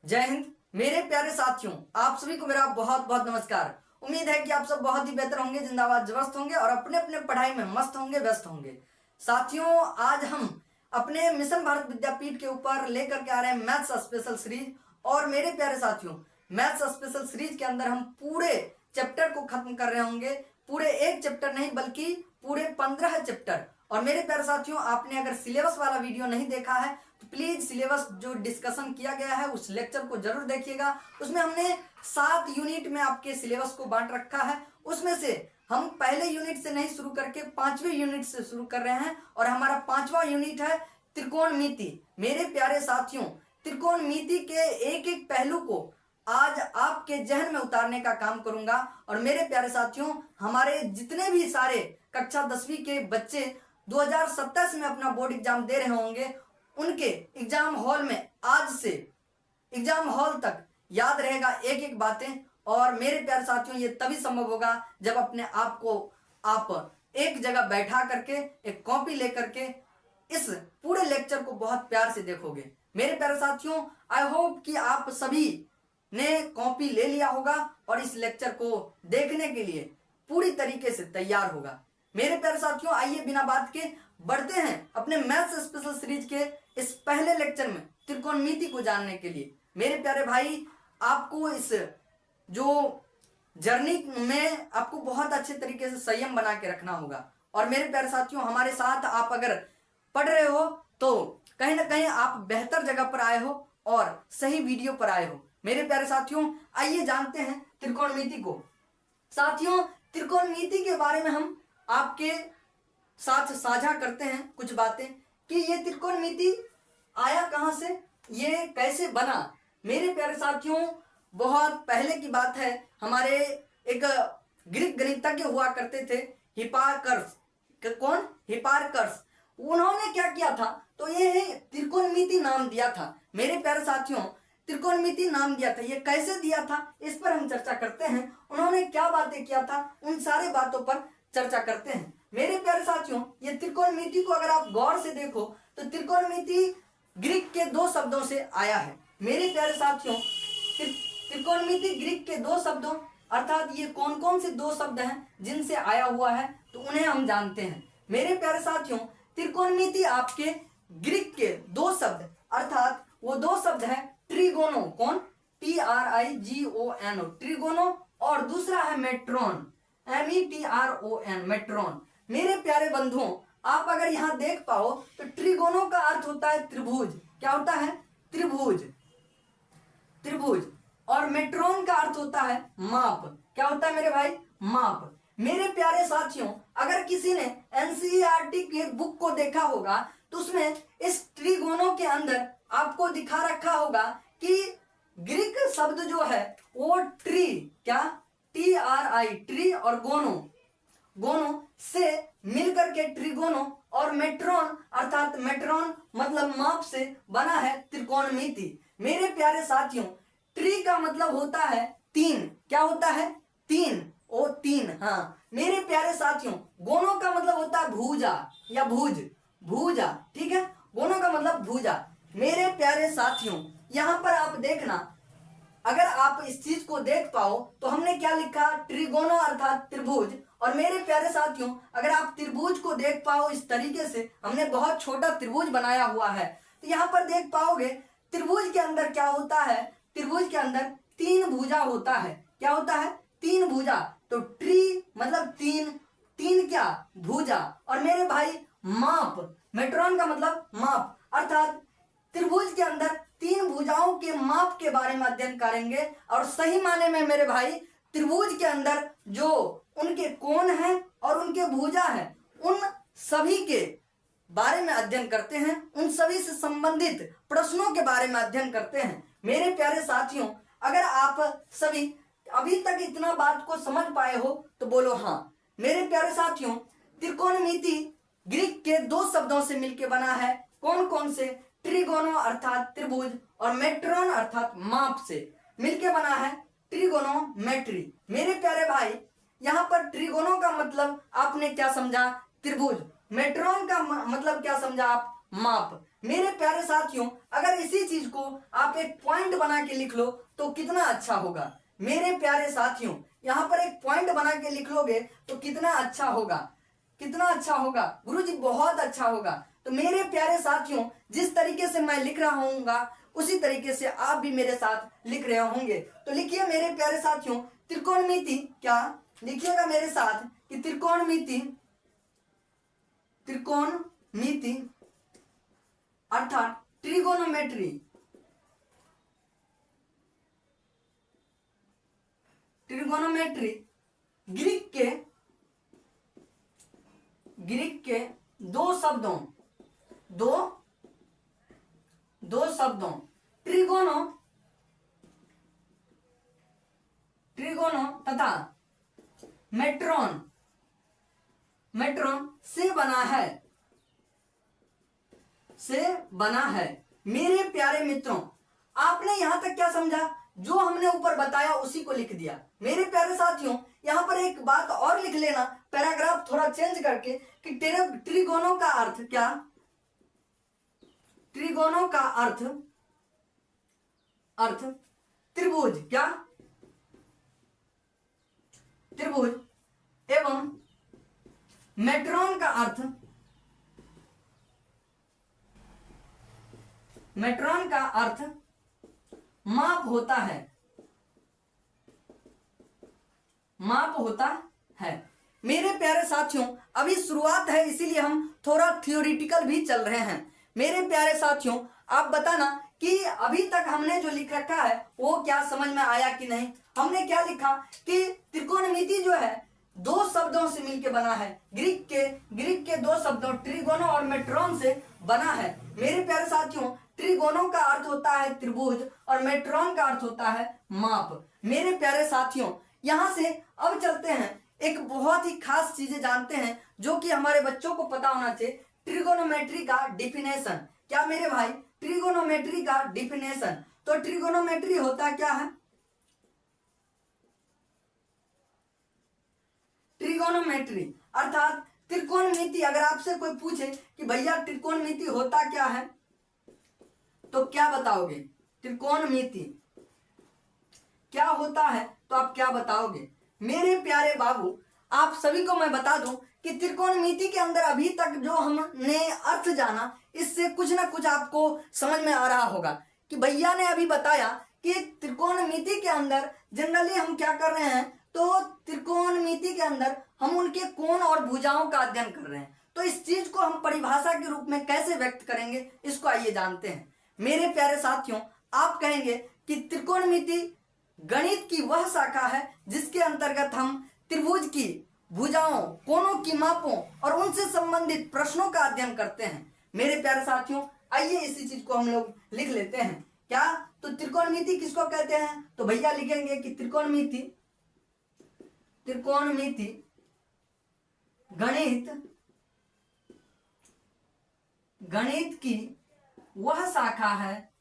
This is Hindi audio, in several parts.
जय हिंद मेरे प्यारे साथियों, आप सभी को मेरा बहुत बहुत नमस्कार। उम्मीद है कि आप सब बहुत ही बेहतर होंगे, जिंदाबाद जबरदस्त होंगे और अपने अपने पढ़ाई में मस्त होंगे, व्यस्त होंगे। साथियों, आज हम अपने मिशन भारत विद्यापीठ के ऊपर लेकर के आ रहे हैं मैथ्स स्पेशल सीरीज। और मेरे प्यारे साथियों, मैथ्स स्पेशल सीरीज के अंदर हम पूरे चैप्टर को खत्म कर रहे होंगे। पूरे एक चैप्टर नहीं बल्कि पूरे 15 चैप्टर। और मेरे प्यारे साथियों, आपने अगर सिलेबस वाला वीडियो नहीं देखा है तो प्लीज सिलेबस जो डिस्कशन किया गया है उस लेक्चर को जरूर देखिएगा। उसमें हमने 7 यूनिट में आपके सिलेबस को बांट रखा है। उसमें से हम पहले यूनिट से नहीं शुरू करके 5वें यूनिट से शुरू कर रहे हैं और हमारा 5वां यूनिट है त्रिकोणमिति। मेरे प्यारे साथियों, त्रिकोणमिति के एक एक पहलू को आज आपके जहन में उतारने का काम करूंगा। और मेरे प्यारे साथियों, हमारे जितने भी सारे कक्षा 10वीं के बच्चे 2027 में अपना बोर्ड एग्जाम दे रहे होंगे, उनके एग्जाम हॉल में आज से एग्जाम हॉल तक याद रहेगा एक एक बातें। और मेरे प्यारे साथियों, ये तभी संभव होगा जब अपने आप को आप एक जगह बैठा करके एक कॉपी लेकर के इस पूरे लेक्चर को बहुत प्यार से देखोगे। मेरे प्यारे साथियों, आई होप कि आप सभी ने कॉपी ले लिया होगा और इस लेक्चर को देखने के लिए पूरी तरीके से तैयार होगा। मेरे प्यारे साथियों, आइए बिना बात के बढ़ते हैं अपने मैथ्स स्पेशल सीरीज के इस पहले लेक्चर में त्रिकोणमिति को जानने के लिए। मेरे प्यारे भाई, आपको इस जो जर्नी में आपको बहुत अच्छे तरीके से संयम बना के रखना होगा। और मेरे प्यारे साथियों, हमारे साथ आप अगर पढ़ रहे हो तो कहीं ना कहीं आप बेहतर जगह पर आए हो और सही वीडियो पर आए हो। मेरे प्यारे साथियों, आइए जानते हैं त्रिकोणमिति को। साथियों, त्रिकोणमिति के बारे में हम आपके साथ साझा करते हैं कुछ बातें कि ये त्रिकोणमिति आया कहां से, ये कैसे बना। मेरे प्यारे साथियों, बहुत पहले की बात है, हमारे एक ग्रीक गणितज्ञ हुआ करते थे, हिपार्कस। कौन? हिपार्कस। उन्होंने क्या किया था, तो ये त्रिकोणमिति नाम दिया था। मेरे प्यारे साथियों, त्रिकोणमिति नाम दिया था, ये कैसे दिया था इस पर हम चर्चा करते हैं। उन्होंने क्या बातें किया था, उन सारे बातों पर चर्चा करते हैं। मेरे प्यारे साथियों, ये त्रिकोणमिति को अगर आप गौर से देखो तो त्रिकोणमिति ग्रीक के 2 शब्दों से आया है। मेरे प्यारे साथियों, त्रिकोणमिति ग्रीक के 2 शब्दों, अर्थात ये कौन कौन से 2 शब्द हैं जिनसे आया हुआ है, तो उन्हें हम जानते हैं। मेरे प्यारे साथियों, त्रिकोणमिति आपके ग्रीक के 2 शब्द, अर्थात वो 2 शब्द है ट्रिगोनो। कौन? TRIGONO, ट्रिगोनो। और दूसरा है मेट्रोन, METRON, मेट्रोन। मेरे प्यारे बंधुओं, आप अगर यहां देख पाओ तो ट्रिगोनो का अर्थ होता है त्रिभुज। क्या होता है? त्रिभुज, त्रिभुज। और मेट्रोन का अर्थ होता है माप। क्या होता है मेरे भाई? माप। मेरे प्यारे साथियों, अगर किसी ने NCERT की बुक को देखा होगा तो उसमें इस ट्रिगोनो के अंदर आपको दिखा रखा होगा कि ग्रीक शब्द जो है वो ट्री, क्या? TRI, ट्री, और गोनो, गोनो से मिलकर के ट्रिगोनो, और मेट्रोन अर्थात मेट्रोन मतलब माप से बना है त्रिकोणमिति। मेरे प्यारे साथियों, ट्री का मतलब होता है 3। क्या होता है? 3, ओ 3। हाँ मेरे प्यारे साथियों, गोनो का मतलब होता है भुजा या भुज, भुजा। ठीक है, गोनो का मतलब भुजा। मेरे प्यारे साथियों, यहां पर आप देखना, अगर आप इस चीज को देख पाओ तो हमने क्या लिखा? ट्रिगोनो अर्थात त्रिभुज। और मेरे प्यारे साथियों, अगर आप त्रिभुज को देख पाओ इस तरीके से, हमने बहुत छोटा त्रिभुज बनाया हुआ है, तो यहां पर देख पाओगे त्रिभुज के अंदर क्या होता है? त्रिभुज के अंदर 3 भुजा होता है। क्या होता है? 3 भुजा। तो ट्री मतलब 3, 3 क्या? भुजा। और मेरे भाई माप, मेट्रोन का मतलब माप, अर्थात त्रिभुज के अंदर 3 भुजाओं के माप के बारे में अध्ययन करेंगे। और सही माने में मेरे भाई, त्रिभुज के अंदर जो उनके कोण हैं और उनके भुजा हैं, उन सभी के बारे में अध्ययन करते हैं, उन सभी से संबंधित प्रश्नों के बारे में अध्ययन करते हैं। मेरे प्यारे साथियों, अगर आप सभी अभी तक इतना बात को समझ पाए हो तो बोलो हाँ। मेरे प्यारे साथियों, त्रिकोणमिति ग्रीक के 2 शब्दों से मिलकर बना है। कौन कौन से? ट्रिगोनो अर्थात त्रिभुज और मेट्रोन अर्थात माप से मिलके बना है ट्रिगोनोमेट्री। मेरे प्यारे भाई, यहाँ पर ट्रिगोनो का मतलब आपने क्या समझा? त्रिभुज। मेट्रोन का मतलब क्या समझा आप? माप। मेरे प्यारे साथियों, अगर इसी चीज को आप एक पॉइंट बना के लिख लो तो कितना अच्छा होगा। मेरे प्यारे साथियों, यहाँ पर एक पॉइंट बना के लिख लोगे तो कितना अच्छा होगा, कितना अच्छा होगा गुरुजी, बहुत अच्छा होगा। तो मेरे प्यारे साथियों, जिस तरीके से मैं लिख रहा हूँगा उसी तरीके से आप भी मेरे साथ लिख रहे होंगे। तो लिखिए मेरे प्यारे साथियों, त्रिकोणमिति, क्या लिखिएगा मेरे साथ कि त्रिकोणमिति, त्रिकोणमिति अर्थात ट्रिगोनोमेट्री, ट्रिगोनोमेट्री ग्रीक के दो शब्दों ट्रिगोनो तथा मेट्रोन से बना है। मेरे प्यारे मित्रों, आपने यहां तक क्या समझा? जो हमने ऊपर बताया उसी को लिख दिया। मेरे प्यारे साथियों, यहां पर एक बात और लिख लेना, पैराग्राफ थोड़ा चेंज करके, कि ट्रिगोनो का अर्थ क्या? ट्रिगोनो का अर्थ त्रिभुज, क्या? त्रिभुज। एवं मेट्रोन का अर्थ, मेट्रोन का अर्थ माप होता है, माप होता है। मेरे प्यारे साथियों, अभी शुरुआत है इसीलिए हम थोड़ा थियोरिटिकल भी चल रहे हैं। मेरे प्यारे साथियों, आप बताना कि अभी तक हमने जो लिख रखा है वो क्या समझ में आया कि नहीं। हमने क्या लिखा कि त्रिकोणमिति जो है दो शब्दों से मिलकर बना है, ग्रीक के दो शब्दों ट्रिगोनो और मेट्रोन से बना है। मेरे प्यारे साथियों, ट्रिगोनो का अर्थ होता है त्रिभुज और मेट्रोन का अर्थ होता है माप। मेरे प्यारे साथियों, यहां से अब चलते हैं, एक बहुत ही खास चीजें जानते हैं जो कि हमारे बच्चों को पता होना चाहिए। ट्रिगोनोमेट्री का डिफिनेशन, क्या मेरे भाई? ट्रिगोनोमेट्री का डिफिनेशन। तो ट्रिगोनोमेट्री होता क्या है? ट्रिगोनोमेट्री अर्थात त्रिकोणमिति। अगर आपसे कोई पूछे कि भैया त्रिकोणमिति होता क्या है, तो क्या बताओगे? त्रिकोणमिति क्या होता है तो आप क्या बताओगे? मेरे प्यारे बाबू, आप सभी को मैं बता दूं कि त्रिकोणमिति के अंदर अभी तक जो हमने अर्थ जाना, इससे कुछ ना कुछ आपको समझ में आ रहा होगा कि भैया ने अभी बताया कि त्रिकोणमिति के अंदर जनरली हम क्या कर रहे हैं, तो त्रिकोणमिति के अंदर हम उनके कोण और भुजाओं का अध्ययन कर रहे हैं। तो इस चीज को हम परिभाषा के रूप में कैसे व्यक्त करेंगे, इसको आइए जानते हैं। मेरे प्यारे साथियों, आप कहेंगे कि त्रिकोणमिति गणित की वह शाखा है जिसके अंतर्गत हम त्रिभुज की भुजाओं, कोणों की मापों और उनसे संबंधित प्रश्नों का अध्ययन करते हैं। मेरे प्यारे साथियों, आइए इसी चीज को हम लोग लिख लेते हैं। क्या? तो त्रिकोणमिति किसको कहते हैं? तो भैया लिखेंगे कि त्रिकोणमिति गणित की वह शाखा है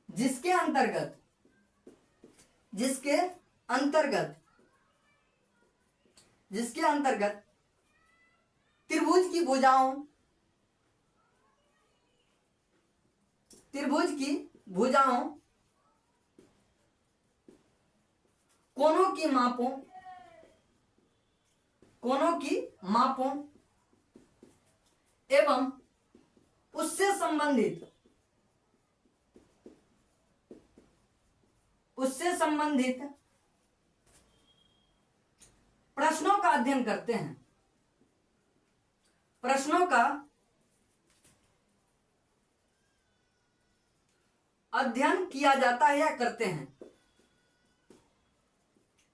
जिसके अंतर्गत त्रिभुज की भुजाओं, कोणों की मापों एवं उससे संबंधित प्रश्नों का अध्ययन करते हैं। प्रश्नों का अध्ययन किया जाता है या करते हैं?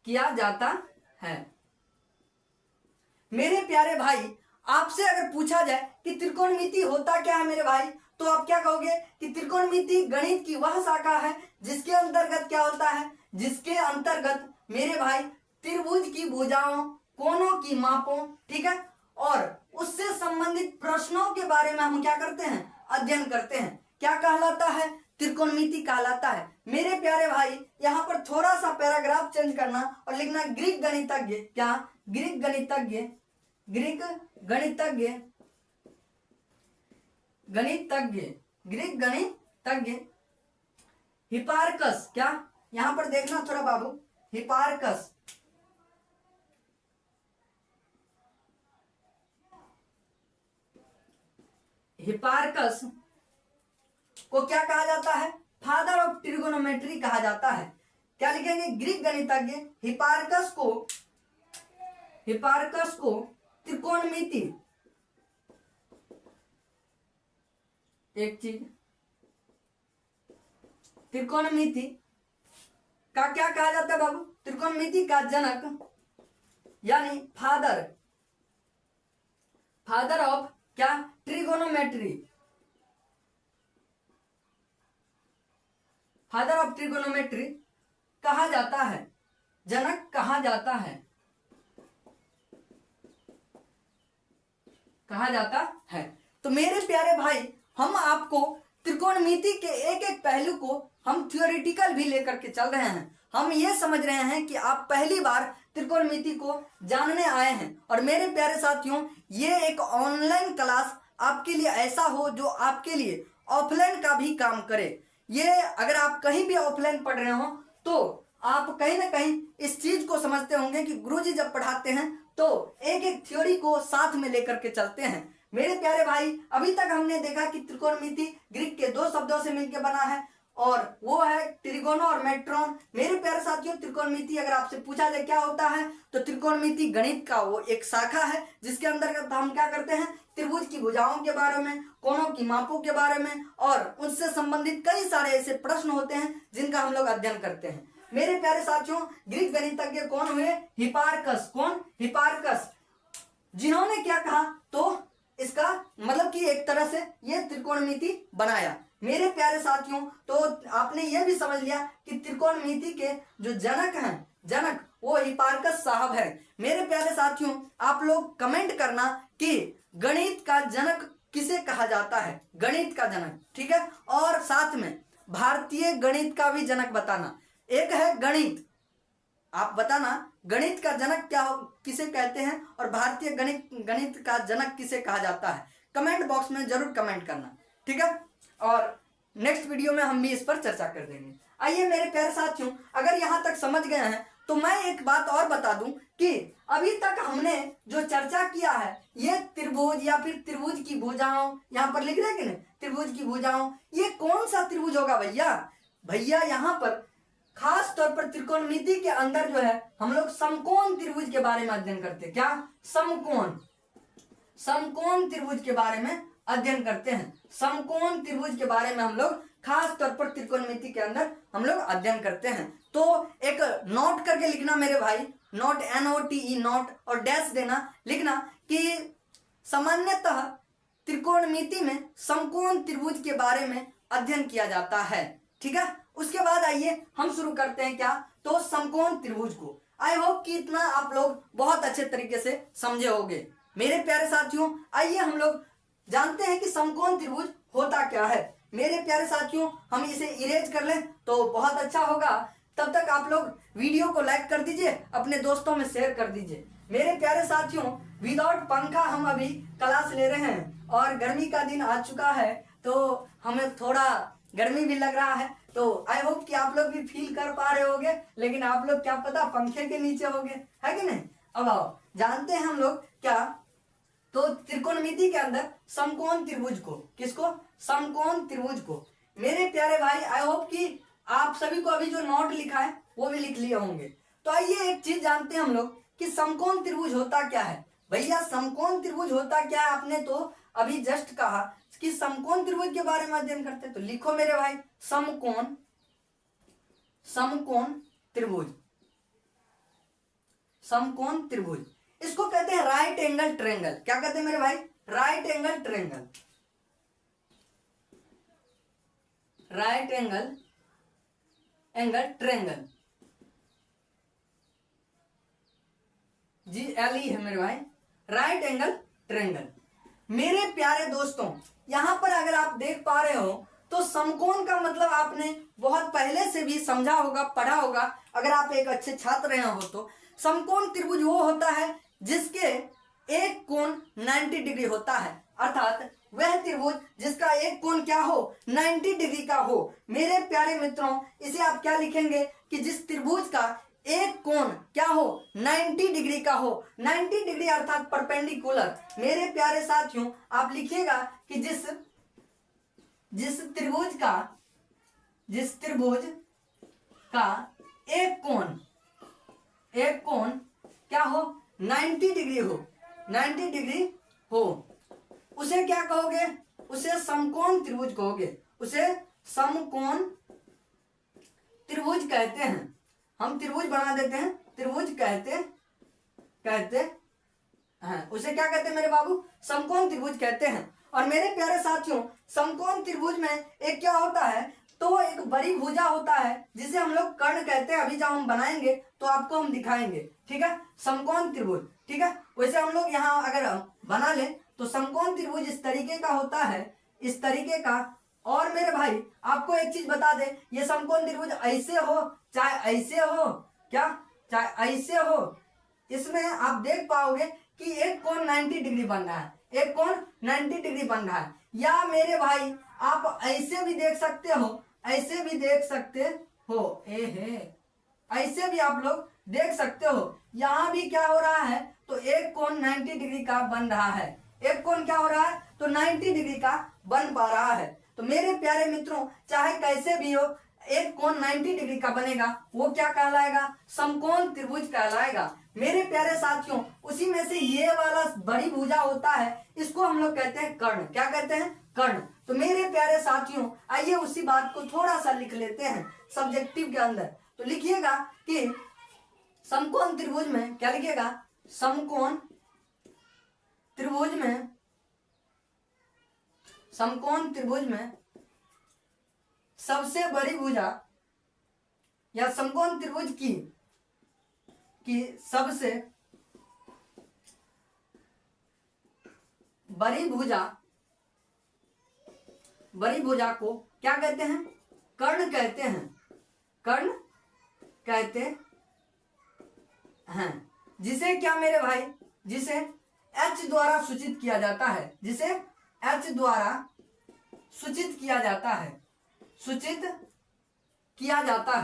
किया जाता है। मेरे प्यारे भाई, आपसे अगर पूछा जाए कि त्रिकोणमिति होता क्या है मेरे भाई, तो आप क्या कहोगे कि त्रिकोणमिति गणित की वह शाखा है जिसके अंतर्गत क्या होता है? जिसके अंतर्गत मेरे भाई त्रिभुज की भुजाओं, कोणों की मापों, ठीक है, और उससे संबंधित प्रश्नों के बारे में हम क्या करते हैं? अध्ययन करते हैं। क्या कहलाता है? त्रिकोणमिति कहलाता है। मेरे प्यारे भाई, यहाँ पर थोड़ा सा पैराग्राफ चेंज करना और लिखना ग्रीक गणितज्ञ, क्या? ग्रीक ग्रीक गणितज्ञ गणितज्ञ ग्रीक गणितज्ञ हिपार्कस, क्या यहां पर देखना थोड़ा बाबू, हिपार्कस हिपार्कस को क्या कहा जाता है? फादर ऑफ ट्रिगोनोमेट्री कहा जाता है। क्या लिखेंगे? ग्रीक गणितज्ञ हिपार्कस को त्रिकोणमिति, एक चीज, त्रिकोणमिति का क्या कहा जाता है बाबू? त्रिकोणमिति का जनक यानी फादर ऑफ क्या? ट्रिगोनोमेट्री, फादर ऑफ ट्रिगोनोमेट्री कहा जाता है, जनक कहा जाता है, कहा जाता है। तो मेरे प्यारे भाई, हम आपको त्रिकोणमिति के एक एक पहलू को हम थियोरेटिकल भी लेकर के चल रहे हैं। हम ये समझ रहे हैं कि आप पहली बार त्रिकोणमिति को जानने आए हैं, और मेरे प्यारे साथियों, ये एक ऑनलाइन क्लास आपके लिए ऐसा हो जो आपके लिए ऑफलाइन का भी काम करे। ये अगर आप कहीं भी ऑफलाइन पढ़ रहे हो तो आप कहीं ना कहीं इस चीज को समझते होंगे कि गुरुजी जब पढ़ाते हैं तो एक एक थ्योरी को साथ में लेकर के चलते हैं। मेरे प्यारे भाई, अभी तक हमने देखा कि त्रिकोणमिति ग्रीक के दो शब्दों से मिलकर बना है, और वो है ट्रिगोनो और मेट्रोन। मेरे प्यारे साथियों, त्रिकोणमिति अगर आपसे पूछा जाए क्या होता है, तो त्रिकोणमिति गणित का वो एक शाखा है जिसके अंतर्गत हम क्या करते हैं? त्रिभुज की भुजाओं के बारे में, कोणों की मापों के बारे में और उनसे संबंधित कई सारे ऐसे प्रश्न होते हैं जिनका हम लोग अध्ययन करते हैं। मेरे प्यारे साथियों, ग्रीक गणितज्ञ कौन हुए? हिपार्कस। कौन? हिपार्कस, जिन्होंने क्या कहा? तो इसका मतलब कि एक तरह से ये त्रिकोणमिति बनाया। मेरे प्यारे साथियों, तो आपने ये भी समझ लिया कि त्रिकोणमिति के जो जनक वो हिपार्कस साहब है। मेरे प्यारे साथियों, आप लोग कमेंट करना कि गणित का जनक किसे कहा जाता है, गणित का जनक, ठीक है। और साथ में भारतीय गणित का भी जनक बताना। एक है गणित, आप बताना गणित का जनक किसे कहते हैं, और भारतीय गणित का जनक किसे कहा जाता है। कमेंट बॉक्स में जरूर कमेंट करना, ठीक है। और नेक्स्ट वीडियो में हम भी इस पर चर्चा कर देंगे। आइए मेरे प्यारे साथियों, अगर यहाँ तक समझ गए हैं तो मैं एक बात और बता दूं कि अभी तक हमने जो चर्चा किया है, ये त्रिभुज या फिर त्रिभुज की भुजाओं, यहाँ पर लिख रहे हैं कि नहीं, त्रिभुज की भुजाओं, ये कौन सा त्रिभुज होगा भैया? यहाँ पर खास तौर पर त्रिकोणमिति के अंदर जो है हम लोग समकोण त्रिभुज के बारे में अध्ययन करते हैं। क्या? समकोण त्रिभुज के बारे में अध्ययन करते हैं। समकोण त्रिभुज के बारे में हम लोग खास तौर पर त्रिकोणमिति के अंदर हम लोग अध्ययन करते हैं। तो एक नोट करके लिखना मेरे भाई, नोट, NOTE, नोट, और डैश देना, लिखना कि सामान्यतः त्रिकोणमिति में समकोण त्रिभुज के बारे में अध्ययन किया जाता है, ठीक है। उसके बाद आइए हम शुरू करते हैं क्या? तो समकोण त्रिभुज को। आई होप कि इतना आप लोग बहुत अच्छे तरीके से समझे होंगे। मेरे प्यारे साथियों, आइए हम लोग जानते हैं कि समकोण त्रिभुज होता क्या है। मेरे प्यारे साथियों, हम इसे इरेज कर लें तो बहुत अच्छा होगा। तब तक आप लोग वीडियो को लाइक कर दीजिए, अपने दोस्तों में शेयर कर दीजिए। मेरे प्यारे साथियों, विदाउट पंखा हम अभी क्लास ले रहे हैं, और गर्मी का दिन आ चुका है तो हमें थोड़ा गर्मी भी लग रहा है। तो आई होप कि आप लोग भी फील कर पा रहे होंगे, लेकिन आप लोग क्या पता पंखे के नीचे होंगे, है कि नहीं। अब आओ जानते हैं हम लोग क्या, तो त्रिकोणमिति के अंदर समकोण त्रिभुज को, किसको? समकोण त्रिभुज को। मेरे प्यारे भाई, आई होप कि आप सभी को अभी जो नोट लिखा है वो भी लिख लिए होंगे। तो आइए एक चीज जानते हैं हम लोग कि समकोण त्रिभुज होता क्या है। भैया समकोण त्रिभुज होता क्या है? आपने तो अभी जस्ट कहा कि समकोण त्रिभुज के बारे में अध्ययन करते हैं, तो लिखो मेरे भाई, समकोण त्रिभुज। समकोण त्रिभुज इसको कहते हैं राइट एंगल ट्रायंगल। क्या कहते हैं मेरे भाई? Right angle triangle. Right angle triangle, GLE है मेरे भाई, राइट एंगल ट्रायंगल। मेरे प्यारे दोस्तों, यहां पर अगर आप देख पा रहे हो तो समकोण का मतलब आपने बहुत पहले से भी समझा होगा, पढ़ा होगा। अगर आप एक अच्छे छात्र रहे हो तो समकोण त्रिभुज वो होता है जिसके एक कोण 90 डिग्री होता है, अर्थात वह त्रिभुज जिसका एक कोण क्या हो, 90 डिग्री का हो। मेरे प्यारे मित्रों, इसे आप क्या लिखेंगे कि जिस त्रिभुज का एक कोण क्या हो, 90 डिग्री का हो। 90 डिग्री अर्थात परपेंडिकुलर। मेरे प्यारे साथियों, आप लिखिएगा कि जिस त्रिभुज का एक कोण क्या हो, 90 डिग्री हो, 90 डिग्री हो, उसे क्या कहोगे, उसे समकोण त्रिभुज कहोगे, उसे समकोण त्रिभुज कहते हैं। हम त्रिभुज बना देते हैं, त्रिभुज कहते हैं, उसे क्या कहते हैं मेरे बाबू, समकोण त्रिभुज कहते हैं। और मेरे प्यारे साथियों, समकोण त्रिभुज में एक क्या होता है, तो एक बड़ी भुजा होता है जिसे हम लोग कर्ण कहते हैं। अभी जब हम बनाएंगे तो आपको हम दिखाएंगे, ठीक है, समकोण त्रिभुज, ठीक है। वैसे हम लोग यहाँ अगर बना लें तो समकोण त्रिभुज इस तरीके का होता है, इस तरीके का। और मेरे भाई आपको एक चीज बता दे, ये समकोण त्रिभुज ऐसे हो चाहे ऐसे हो, क्या चाहे ऐसे हो, इसमें आप देख पाओगे कि एक कोण 90 डिग्री बन रहा है, एक कोण 90 डिग्री बन रहा है। या मेरे भाई आप ऐसे भी देख सकते हो, ऐसे भी देख सकते हो, ऐसे भी आप लोग देख सकते हो। यहाँ भी क्या हो रहा है, तो एक कोण 90 डिग्री का बन रहा है, एक कोण क्या हो रहा है, तो 90 डिग्री का बन पा रहा है। तो मेरे प्यारे मित्रों, चाहे कैसे भी हो, एक कोण 90 डिग्री का बनेगा, वो क्या कहलाएगा, समकोण त्रिभुज कहलाएगा। मेरे प्यारे साथियों, उसी में से ये वाला बड़ी भुजा होता है, इसको हम लोग कहते हैं कर्ण। क्या कहते हैं, कर्ण। तो मेरे प्यारे साथियों, आइए उसी बात को थोड़ा सा लिख लेते हैं सब्जेक्टिव के अंदर। तो लिखिएगा कि समकोण त्रिभुज में क्या लिखिएगा, समकोण त्रिभुज में सबसे बड़ी भुजा, या समकोण त्रिभुज की सबसे बड़ी भुजा को क्या कहते हैं, कर्ण कहते हैं, कर्ण कहते हैं। जिसे क्या मेरे भाई, जिसे H द्वारा सूचित किया जाता है, जिसे H द्वारा सूचित किया जाता है, सूचित किया जाता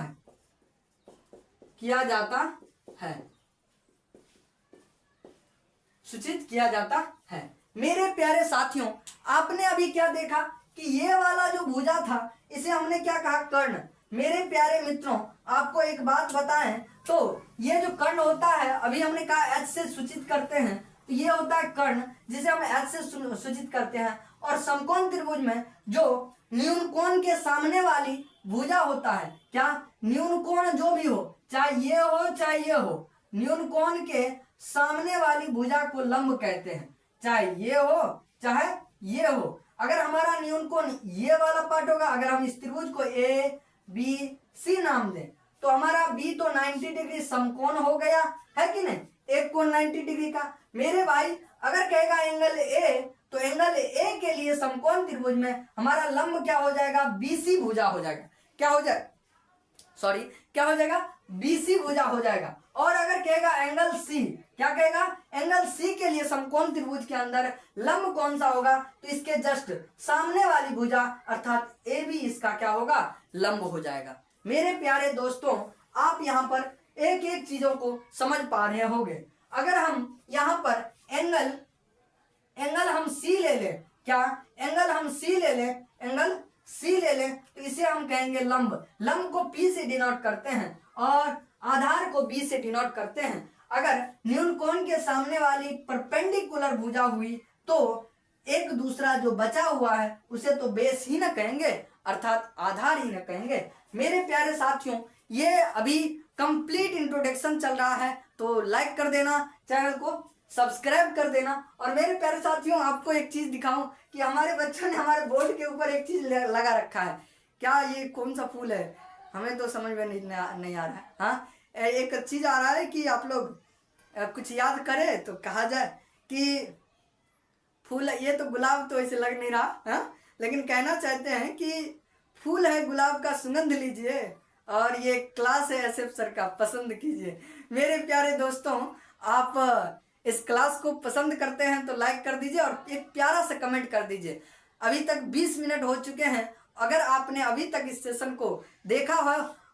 है। मेरे प्यारे साथियों, आपने अभी क्या देखा कि ये वाला जो भुजा था इसे हमने क्या कहा, कर्ण। मेरे प्यारे मित्रों, आपको एक बात बताएं, तो ये जो कर्ण होता है, अभी हमने कहा H से सूचित करते हैं, तो ये होता है कर्ण, जिसे हम H से सूचित करते हैं। और समकोण त्रिभुज में जो न्यून कोण के सामने वाली भुजा होता है, क्या, न्यून कोण जो भी हो, चाहे ये हो चाहे ये हो, न्यून कोण के सामने वाली भुजा को लंब कहते हैं, चाहे ये हो चाहे ये हो। अगर हमारा न्यून कोण ये वाला पार्ट होगा, अगर हम इस त्रिभुज को A B C नाम दें, तो हमारा B तो 90 डिग्री समकोण हो गया है कि नहीं, एक कोण 90 डिग्री का। मेरे भाई अगर कहेगा एंगल A, तो एंगल A के लिए समकोण त्रिभुज में हमारा लंब क्या हो जाएगा, BC भुजा हो जाएगा। क्या हो जाएगा, सॉरी, क्या हो जाएगा, BC भुजा हो जाएगा। और अगर कहेगा एंगल C, क्या कहेगा, एंगल C के लिए समकोण त्रिभुज के अंदर लंब कौन सा होगा, तो इसके जस्ट सामने वाली भुजा अर्थात AB इसका क्या होगा, लंब हो जाएगा। मेरे प्यारे दोस्तों, आप यहाँ पर एक एक चीजों को समझ पा रहे होंगे। अगर हम यहाँ पर एंगल हम C ले लें, क्या, एंगल हम C ले लें, एंगल C ले लें, तो इसे हम कहेंगे लंब। लंब को P से डिनोट करते हैं और आधार को B से डिनोट करते हैं। अगर न्यून कोण के सामने वाली परपेंडिकुलर भुजा हुई, तो एक दूसरा जो बचा हुआ है उसे तो बेस ही न कहेंगे, अर्थात आधार ही न कहेंगे। मेरे प्यारे साथियों, ये अभी कंप्लीट इंट्रोडक्शन चल रहा है, तो लाइक कर देना, चैनल को सब्सक्राइब कर देना। और मेरे प्यारे साथियों, आपको एक चीज दिखाऊं कि हमारे बच्चों ने हमारे बोर्ड के ऊपर एक चीज लगा रखा है। क्या, ये कौन सा फूल है, हमें तो समझ में नहीं आ रहा है। हाँ, एक चीज आ रहा है कि आप लोग कुछ याद करें तो कहा जाए कि फूल, ये तो गुलाब तो ऐसे लग नहीं रहा, हाँ, लेकिन कहना चाहते हैं कि फूल है गुलाब का, सुगंध लीजिए, और ये क्लास है SF सर का, पसंद कीजिए। मेरे प्यारे दोस्तों, आप इस क्लास को पसंद करते हैं तो लाइक कर दीजिए और एक प्यारा सा कमेंट कर दीजिए। अभी तक 20 मिनट हो चुके हैं। अगर आपने अभी तक इस सेशन को देखा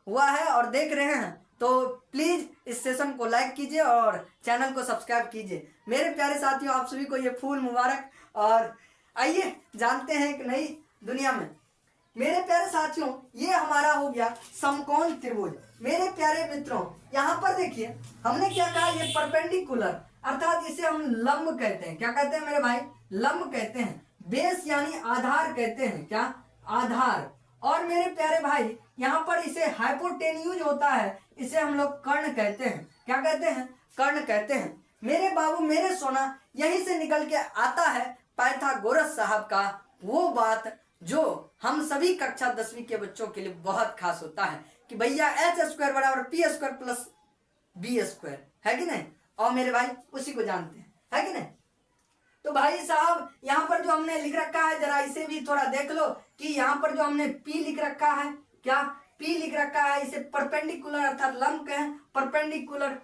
हुआ है और देख रहे हैं तो प्लीज़ इस सेशन को लाइक कीजिए और चैनल को सब्सक्राइब कीजिए। मेरे प्यारे साथियों, आप सभी को ये फूल मुबारक। और आइए जानते हैं एक नई दुनिया में। मेरे प्यारे साथियों, ये हमारा हो गया समकोण त्रिभुज। मेरे प्यारे मित्रों, यहाँ पर देखिए हमने क्या कहा, ये परपेंडिकुलर अर्थात इसे हम लंब कहते हैं। क्या कहते हैं मेरे भाई? लंब कहते हैं। बेस यानी आधार कहते हैं। क्या? आधार। और मेरे प्यारे भाई यहाँ पर इसे हाइपोटेन्यूज होता है, इसे हम लोग कर्ण कहते हैं। क्या कहते हैं? कर्ण कहते हैं। मेरे बाबू मेरे सोना, यहीं से निकल के आता है पाइथागोरस साहब का वो बात जो हम सभी कक्षा 10वीं के बच्चों के लिए बहुत खास होता है कि भैया h² बराबर p² प्लस b², है कि नहीं? और मेरे भाई उसी को जानते हैं, है कि नहीं? तो भाई साहब यहाँ पर जो हमने लिख रखा है, जरा इसे भी थोड़ा देख लो कि यहाँ पर जो हमने p लिख रखा है, क्या p लिख रखा है, इसे परपेंडिकुलर अर्थात लंब कहें। परपेंडिकुलर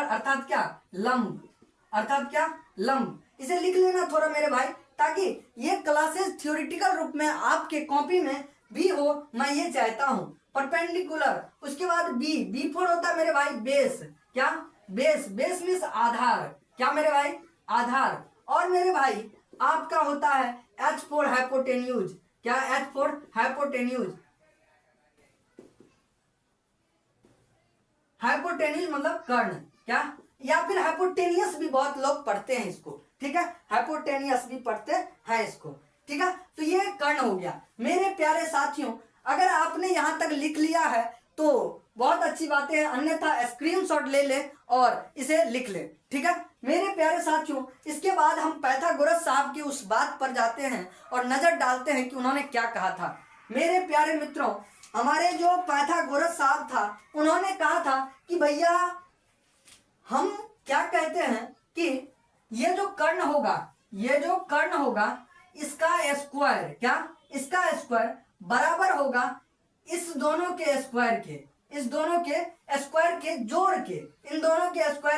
अर्थात क्या? लंब। अर्थात क्या? लंब। इसे लिख लेना थोड़ा मेरे भाई, ताकि ये क्लासेस थ्योरेटिकल रूप में आपके कॉपी में भी हो, मैं ये चाहता हूं। परपेंडिकुलर, उसके बाद बी फोर होता है मेरे भाई बेस। क्या? बेस। बेस मीन्स आधार। क्या मेरे भाई? आधार। और मेरे भाई आपका होता है H4 हाइपोटेन्यूज। क्या? H4 hypotenuse. हाइपोटेन्यूज मतलब कर्ण। क्या? या फिर हाइपोटेनियस भी बहुत लोग पढ़ते हैं इसको, ठीक है? हाइपोटेनियस भी पढ़ते हैं इसको, ठीक है? तो ये कर्ण हो गया। मेरे प्यारे साथियों, अगर आपने यहां तक लिख लिया है तो बहुत अच्छी बातें हैं, अन्यथा स्क्रीनशॉट ले ले और इसे लिख ले, ठीक है? मेरे प्यारे साथियों, इसके बाद हम पाइथागोरस साहब की उस बात पर जाते हैं और नजर डालते हैं कि उन्होंने क्या कहा था। मेरे प्यारे मित्रों, हमारे जो पाइथागोरस साहब था, उन्होंने कहा था कि भैया हम क्या कहते हैं कि ये जो कर्ण होगा इसका स्क्वायर, क्या? इसका स्क्वायर बराबर होगा इस दोनों के स्क्वायर के, इन दोनों के स्क्वायर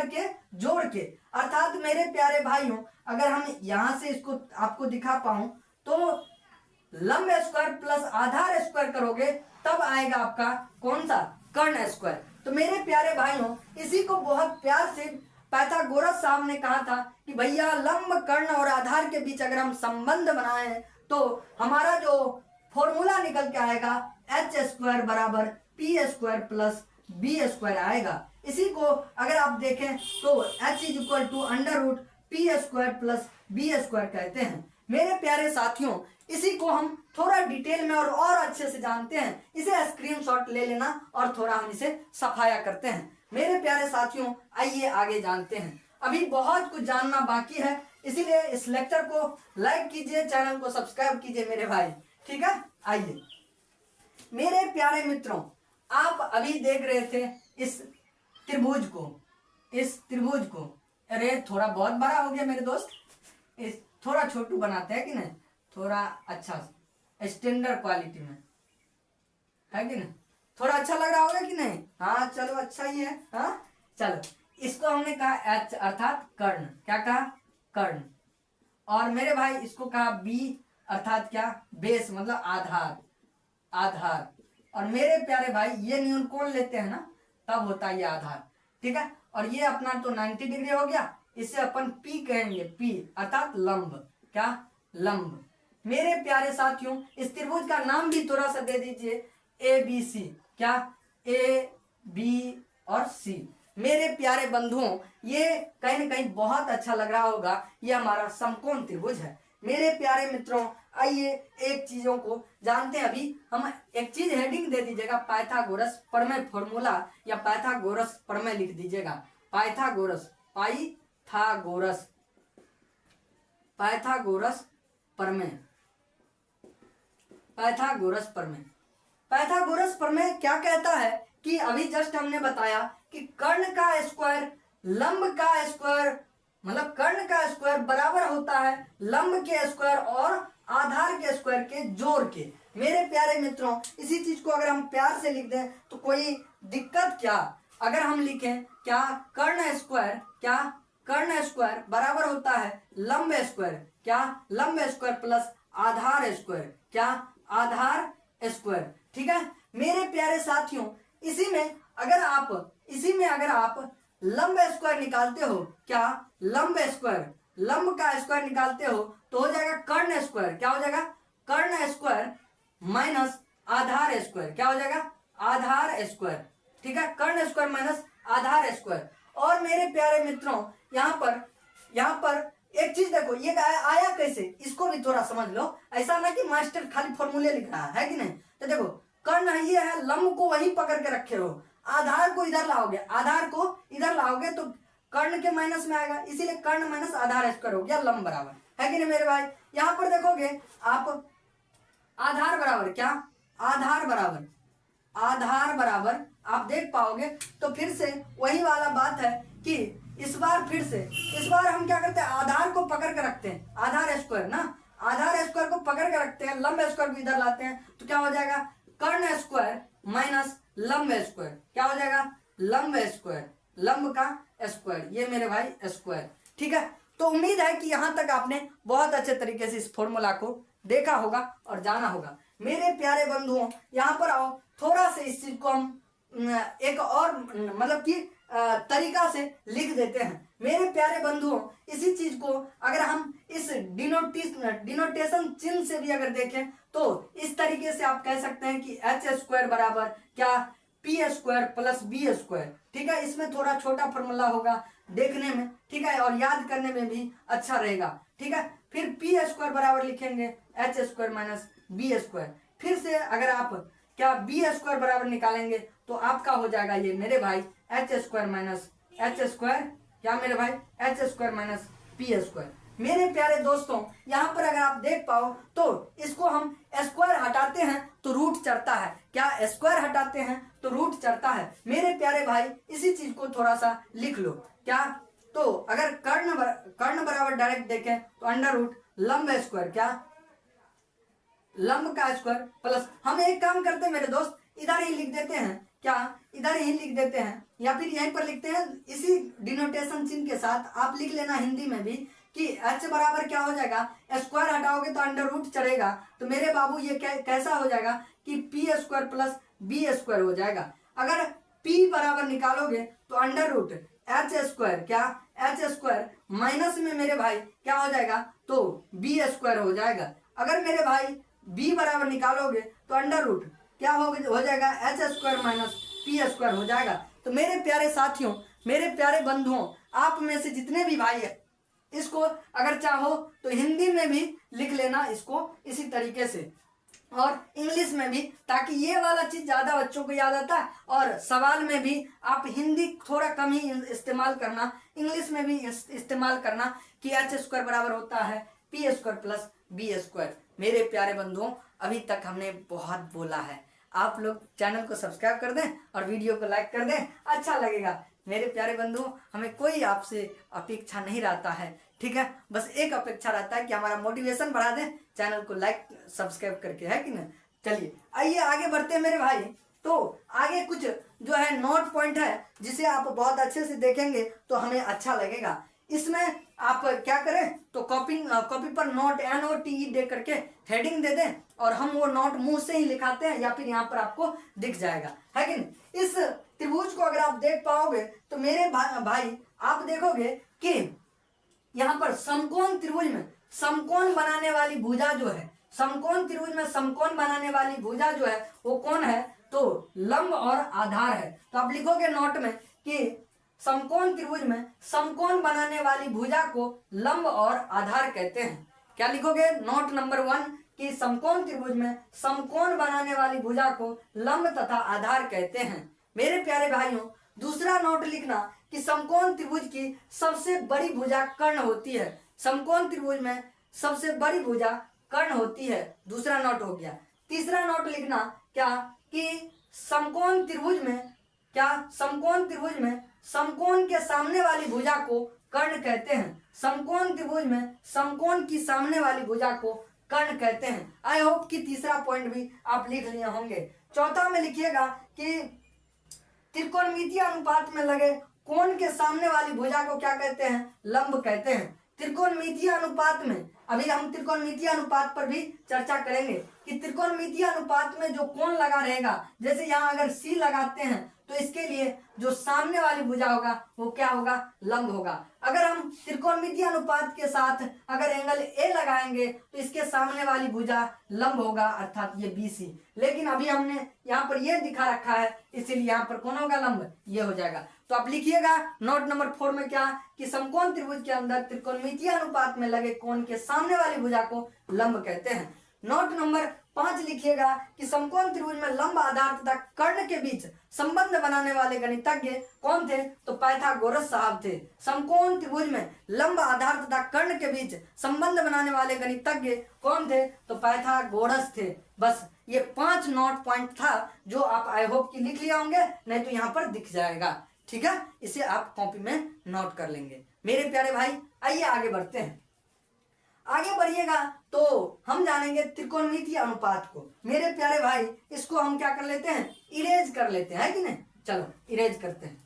के जोड़ के। अर्थात मेरे प्यारे भाइयों, अगर हम यहां से इसको आपको दिखा पाऊं तो लंब स्क्वायर प्लस आधार स्क्वायर करोगे तब आएगा आपका कौन सा? कर्ण स्क्वायर। तो मेरे प्यारे भाइयों, इसी को बहुत प्यार से पाइथागोरस साहब ने कहा था कि भैया लंब, कर्ण और आधार के बीच अगर हम संबंध बनाएं तो हमारा जो फॉर्मूला निकल के आएगा h² बराबर p² प्लस b² आएगा। इसी को अगर आप देखें तो h = √p² प्लस b² कहते हैं। मेरे प्यारे साथियों, इसी को हम थोड़ा डिटेल में और अच्छे से जानते हैं। इसे स्क्रीनशॉट ले लेना और थोड़ा हम इसे सफाया करते हैं। मेरे प्यारे साथियों, आइए आगे जानते हैं। अभी बहुत कुछ जानना बाकी है, इसीलिए इस लेक्चर को लाइक कीजिए, चैनल को सब्सक्राइब कीजिए मेरे भाई, ठीक है? आइए मेरे प्यारे मित्रों, आप अभी देख रहे थे इस त्रिभुज को। अरे थोड़ा बहुत बड़ा हो गया मेरे दोस्त, इस थोड़ा छोटू बनाते हैं कि नहीं, थोड़ा अच्छा स्टैंडर्ड क्वालिटी में, है कि नहीं? थोड़ा अच्छा लग रहा होगा कि नहीं? हाँ चलो, अच्छा ही है। हाँ चलो, इसको हमने कहा H अर्थात कर्ण। क्या कहा? कर्ण। और मेरे भाई इसको कहा B अर्थात क्या? बेस मतलब आधार। और मेरे प्यारे भाई ये न्यून कोण लेते हैं ना, तब होता है ये आधार, ठीक है? और ये अपना तो 90 डिग्री हो गया, इसे अपन P कहेंगे। P अर्थात लंब। क्या? लंब। मेरे प्यारे साथियों, इस त्रिभुज का नाम भी थोड़ा सा दे दीजिए, ABC। क्या? A, B और C। मेरे प्यारे बंधुओं, ये कहीं ना कहीं बहुत अच्छा लग रहा होगा, ये हमारा समकोण त्रिभुज है। मेरे प्यारे मित्रों, आइए एक चीजों को जानते हैं। अभी हम एक चीज हेडिंग दे दीजिएगा, पाइथागोरस प्रमेय फॉर्मूला या पाइथागोरस प्रमेय लिख दीजिएगा। पाइथागोरस पाइथागोरस प्रमेय क्या कहता है कि अभी जस्ट हमने बताया कि कर्ण का स्क्वायर लंब का स्क्वायर, मतलब कर्ण का स्क्वायर बराबर होता है लंब के स्क्वायर और आधार के स्क्वायर के जोड़ के। मेरे प्यारे मित्रों, इसी चीज को अगर हम प्यार से लिख दें तो कोई दिक्कत क्या? अगर हम लिखें क्या कर्ण स्क्वायर, क्या कर्ण स्क्वायर बराबर होता है लंब स्क्वायर, क्या लंब स्क्वायर प्लस आधार स्क्वायर, क्या आधार स्क्वायर। ठीक है मेरे प्यारे साथियों, इसी में अगर आप लंब स्क्वायर निकालते हो, क्या लंब स्क्वायर, लंब का स्क्वायर निकालते हो तो हो जाएगा कर्ण स्क्वायर, क्या हो जाएगा कर्ण स्क्वायर माइनस आधार स्क्वायर, क्या हो जाएगा आधार स्क्वायर। ठीक है कर्ण स्क्वायर माइनस आधार स्क्वायर। और मेरे प्यारे मित्रों यहाँ पर एक चीज देखो, ये आया कैसे, इसको भी थोड़ा समझ लो। ऐसा ना कि मास्टर खाली फॉर्मूले लिख रहा है कि नहीं। तो देखो कर्ण ये है, लंब को वहीं पकड़ के रखे हो, आधार को इधर लाओगे, आधार को इधर लाओगे तो कर्ण के माइनस में आएगा, इसीलिए कर्ण माइनस आधार स्क्वायर हो गया लंब बराबर, है कि नहीं मेरे भाई। यहाँ पर देखोगे आप आधार बराबर, क्या आधार बराबर आप देख पाओगे। तो फिर से वही वाला बात है कि इस बार हम क्या करते हैं, आधार को पकड़ के रखते हैं, आधार स्क्वायर ना, आधार स्क्वायर को पकड़ के रखते हैं, लंब स्क्वायर को इधर लाते हैं तो क्या हो जाएगा कर्ण स्क्वायर माइनस लंब स्क्वायर, क्या हो जाएगा लंब स्क्वायर, लंब का स्क्वायर, ये मेरे भाई स्क्वायर। ठीक है तो उम्मीद है कि यहां तक आपने बहुत अच्छे तरीके से इस फॉर्मूला को देखा होगा और जाना होगा। मेरे प्यारे बंधुओं यहाँ पर आओ, थोड़ा सा इस चीज को हम एक और मतलब कि तरीका से लिख देते हैं। मेरे प्यारे बंधुओं इसी चीज को अगर हम इस डिनोटेशन चिन्ह से भी अगर देखें तो इस तरीके से आप कह सकते हैं कि एच स्क्वायर बराबर क्या P square plus B square. ठीक है इसमें थोड़ा छोटा फॉर्मूला होगा देखने में, ठीक है और याद करने में भी अच्छा रहेगा। ठीक है फिर पी स्क्वायर बराबर लिखेंगे H square minus B square. फिर से अगर आप क्या बी स्क्वायर बराबर निकालेंगे तो आपका हो जाएगा ये मेरे भाई H square minus H square, क्या मेरे भाई H square minus P square. मेरे प्यारे दोस्तों यहाँ पर अगर आप देख पाओ तो इसको हम स्क्वायर हटाते हैं तो रूट चढ़ता है, क्या स्क्वायर हटाते हैं तो रूट चढ़ता है। मेरे प्यारे भाई इसी चीज को थोड़ा सा लिख लो, क्या तो अगर कर्ण बराबर डायरेक्ट देखें तो अंडर रूट लंब स्क्वायर, क्या लंब का स्क्वायर प्लस, हम एक काम करते हैं मेरे दोस्त इधर ही लिख देते हैं, क्या इधर ही लिख देते हैं या फिर यहीं पर लिखते हैं इसी डिनोटेशन चिन्ह के साथ। आप लिख लेना हिंदी में भी कि h बराबर क्या हो जाएगा, स्क्वायर हटाओगे तो अंडर रूट चढ़ेगा, तो मेरे बाबू ये कैसा हो जाएगा कि P square plus B square हो जाएगा। अगर p बराबर निकालोगे तो अंडर रूट एच स्क्वायर, क्या एच स्क्वायर माइनस में मेरे भाई क्या हो जाएगा तो बी स्क्वायर हो जाएगा। अगर मेरे भाई b बराबर निकालोगे तो अंडर रूट क्या हो जाएगा H square minus P square हो जाएगा। तो मेरे प्यारे साथियों, मेरे प्यारे बंधुओं, आप में से जितने भी भाई है इसको अगर चाहो तो हिंदी में भी लिख लेना इसको इसी तरीके से और इंग्लिश में भी, ताकि ये वाला चीज ज्यादा बच्चों को याद आता है। और सवाल में भी आप हिंदी थोड़ा कम ही इस्तेमाल करना, इंग्लिश में भी इस्तेमाल करना कि एच स्क्वायर बराबर होता है P square plus B square. मेरे प्यारे बंधुओं अभी तक हमने बहुत बोला है, आप लोग चैनल को सब्सक्राइब कर दें और वीडियो को लाइक कर दें, अच्छा लगेगा। मेरे प्यारे बंधुओं हमें कोई आपसे अपेक्षा नहीं रहता है, ठीक है बस एक अपेक्षा रहता है कि हमारा मोटिवेशन बढ़ा दें चैनल को लाइक सब्सक्राइब करके, है कि नहीं। चलिए आइए आगे बढ़ते हैं मेरे भाई। तो आगे कुछ जो है नोट पॉइंट है जिसे आप बहुत अच्छे से देखेंगे तो हमें अच्छा लगेगा। इसमें आप क्या करें तो कॉपी पर नोट NOTE दे करके हेडिंग दे दें और हम वो नोट मुंह से ही लिखाते हैं या फिर यहाँ पर आपको दिख जाएगा, है कि नहीं। इस त्रिभुज को अगर आप देख पाओगे तो मेरे भाई आप देखोगे कि यहाँ पर समकोण त्रिभुज में समकोण बनाने वाली भुजा जो है, समकोण त्रिभुज में समकोण बनाने वाली भुजा जो है वो कौन है तो लंब और आधार है। तो आप लिखोगे नोट में कि समकोण त्रिभुज में समकोण बनाने वाली भुजा को लंब और आधार कहते हैं। क्या लिखोगे नोट नंबर 1 कि समकोण त्रिभुज में समकोण बनाने वाली भुजा को लंब तथा आधार कहते हैं। मेरे प्यारे भाइयों दूसरा नोट लिखना कि समकोण त्रिभुज की सबसे बड़ी भुजा कर्ण होती है, समकोण त्रिभुज में सबसे बड़ी भुजा कर्ण होती है, दूसरा नोट हो गया। तीसरा नोट लिखना क्या कि समकोण त्रिभुज में समकोण के सामने वाली भुजा को कर्ण कहते हैं, समकोण त्रिभुज में समकोण की सामने वाली भुजा को कर्ण कहते हैं। आई होप कि तीसरा पॉइंट भी आप लिख लिए होंगे। चौथा में लिखिएगा कि त्रिकोणमितीय अनुपात में लगे कोण के सामने वाली भुजा को क्या कहते हैं? लंब कहते हैं। त्रिकोणमितीय अनुपात में, अभी हम त्रिकोणमितीय अनुपात पर भी चर्चा करेंगे कि त्रिकोणमितीय अनुपात में जो कोण लगा रहेगा, जैसे यहाँ अगर सी लगाते हैं तो इसके लिए जो सामने वाली भुजा होगा वो क्या होगा? लंब होगा। अगर हम त्रिकोणमितीय अनुपात के साथ अगर एंगल ए लगाएंगे तो इसके सामने वाली भुजा लंब होगा, अर्थात ये BC। लेकिन अभी हमने यहाँ पर ये दिखा रखा है, इसीलिए यहाँ पर कौन होगा? लंब, ये हो जाएगा। तो आप लिखिएगा नोट नंबर 4 में क्या कि समकोण त्रिभुज के अंदर त्रिकोणमितीय अनुपात में लगे कोण के सामने वाली भुजा को लंब कहते हैं। नोट नंबर 5 लिखिएगा कि समकोण त्रिभुज में लंब आधार तथा कर्ण के बीच संबंध बनाने वाले गणितज्ञ कौन थे? तो पाइथागोरस साहब थे। समकोण त्रिभुज में लंब आधार तथा कर्ण के बीच संबंध बनाने वाले गणितज्ञ कौन थे? तो पाइथागोरस थे। बस ये 5 नोट पॉइंट था जो आप आई होप कि लिख लिया होंगे, नहीं तो यहाँ पर दिख जाएगा। ठीक है, इसे आप कॉपी में नोट कर लेंगे। मेरे प्यारे भाई आइए आगे बढ़ते हैं। आगे बढ़िएगा तो हम जानेंगे त्रिकोणमितीय अनुपात को। मेरे प्यारे भाई इसको हम क्या कर लेते हैं? इरेज कर लेते हैं, है कि नहीं? चलो इरेज करते हैं,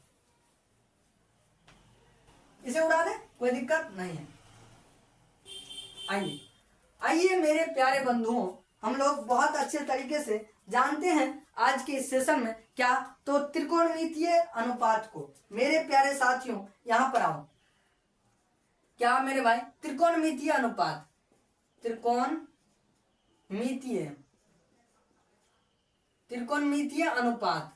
इसे उड़ा दे, कोई दिक्कत नहीं है। आइए आइए मेरे प्यारे बंधुओं, हम लोग बहुत अच्छे तरीके से जानते हैं आज के इस सेशन में क्या, तो त्रिकोणमितीय अनुपात को। मेरे प्यारे साथियों यहां पर आओ, क्या मेरे भाई? त्रिकोणमितीय अनुपात, त्रिकोणमितीय अनुपात,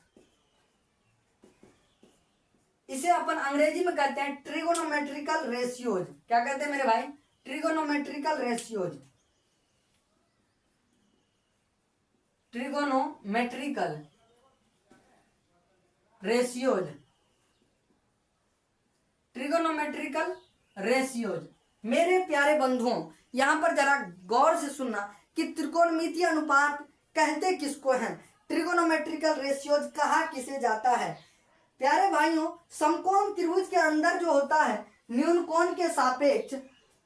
इसे अपन अंग्रेजी में कहते हैं ट्रिगोनोमेट्रिकल रेशियोज। क्या कहते हैं मेरे भाई? Trigonometrical ratios, trigonometrical ratios, trigonometrical ratios. मेरे प्यारे बंधुओं यहां पर जरा गौर से सुनना कि त्रिकोणमितीय अनुपात कहते किसको हैं, ट्रिगोनोमेट्रिकल रेशियोज कहा किसे जाता है। प्यारे भाइयों, समकोण त्रिभुज के अंदर जो होता है न्यून कोण के सापेक्ष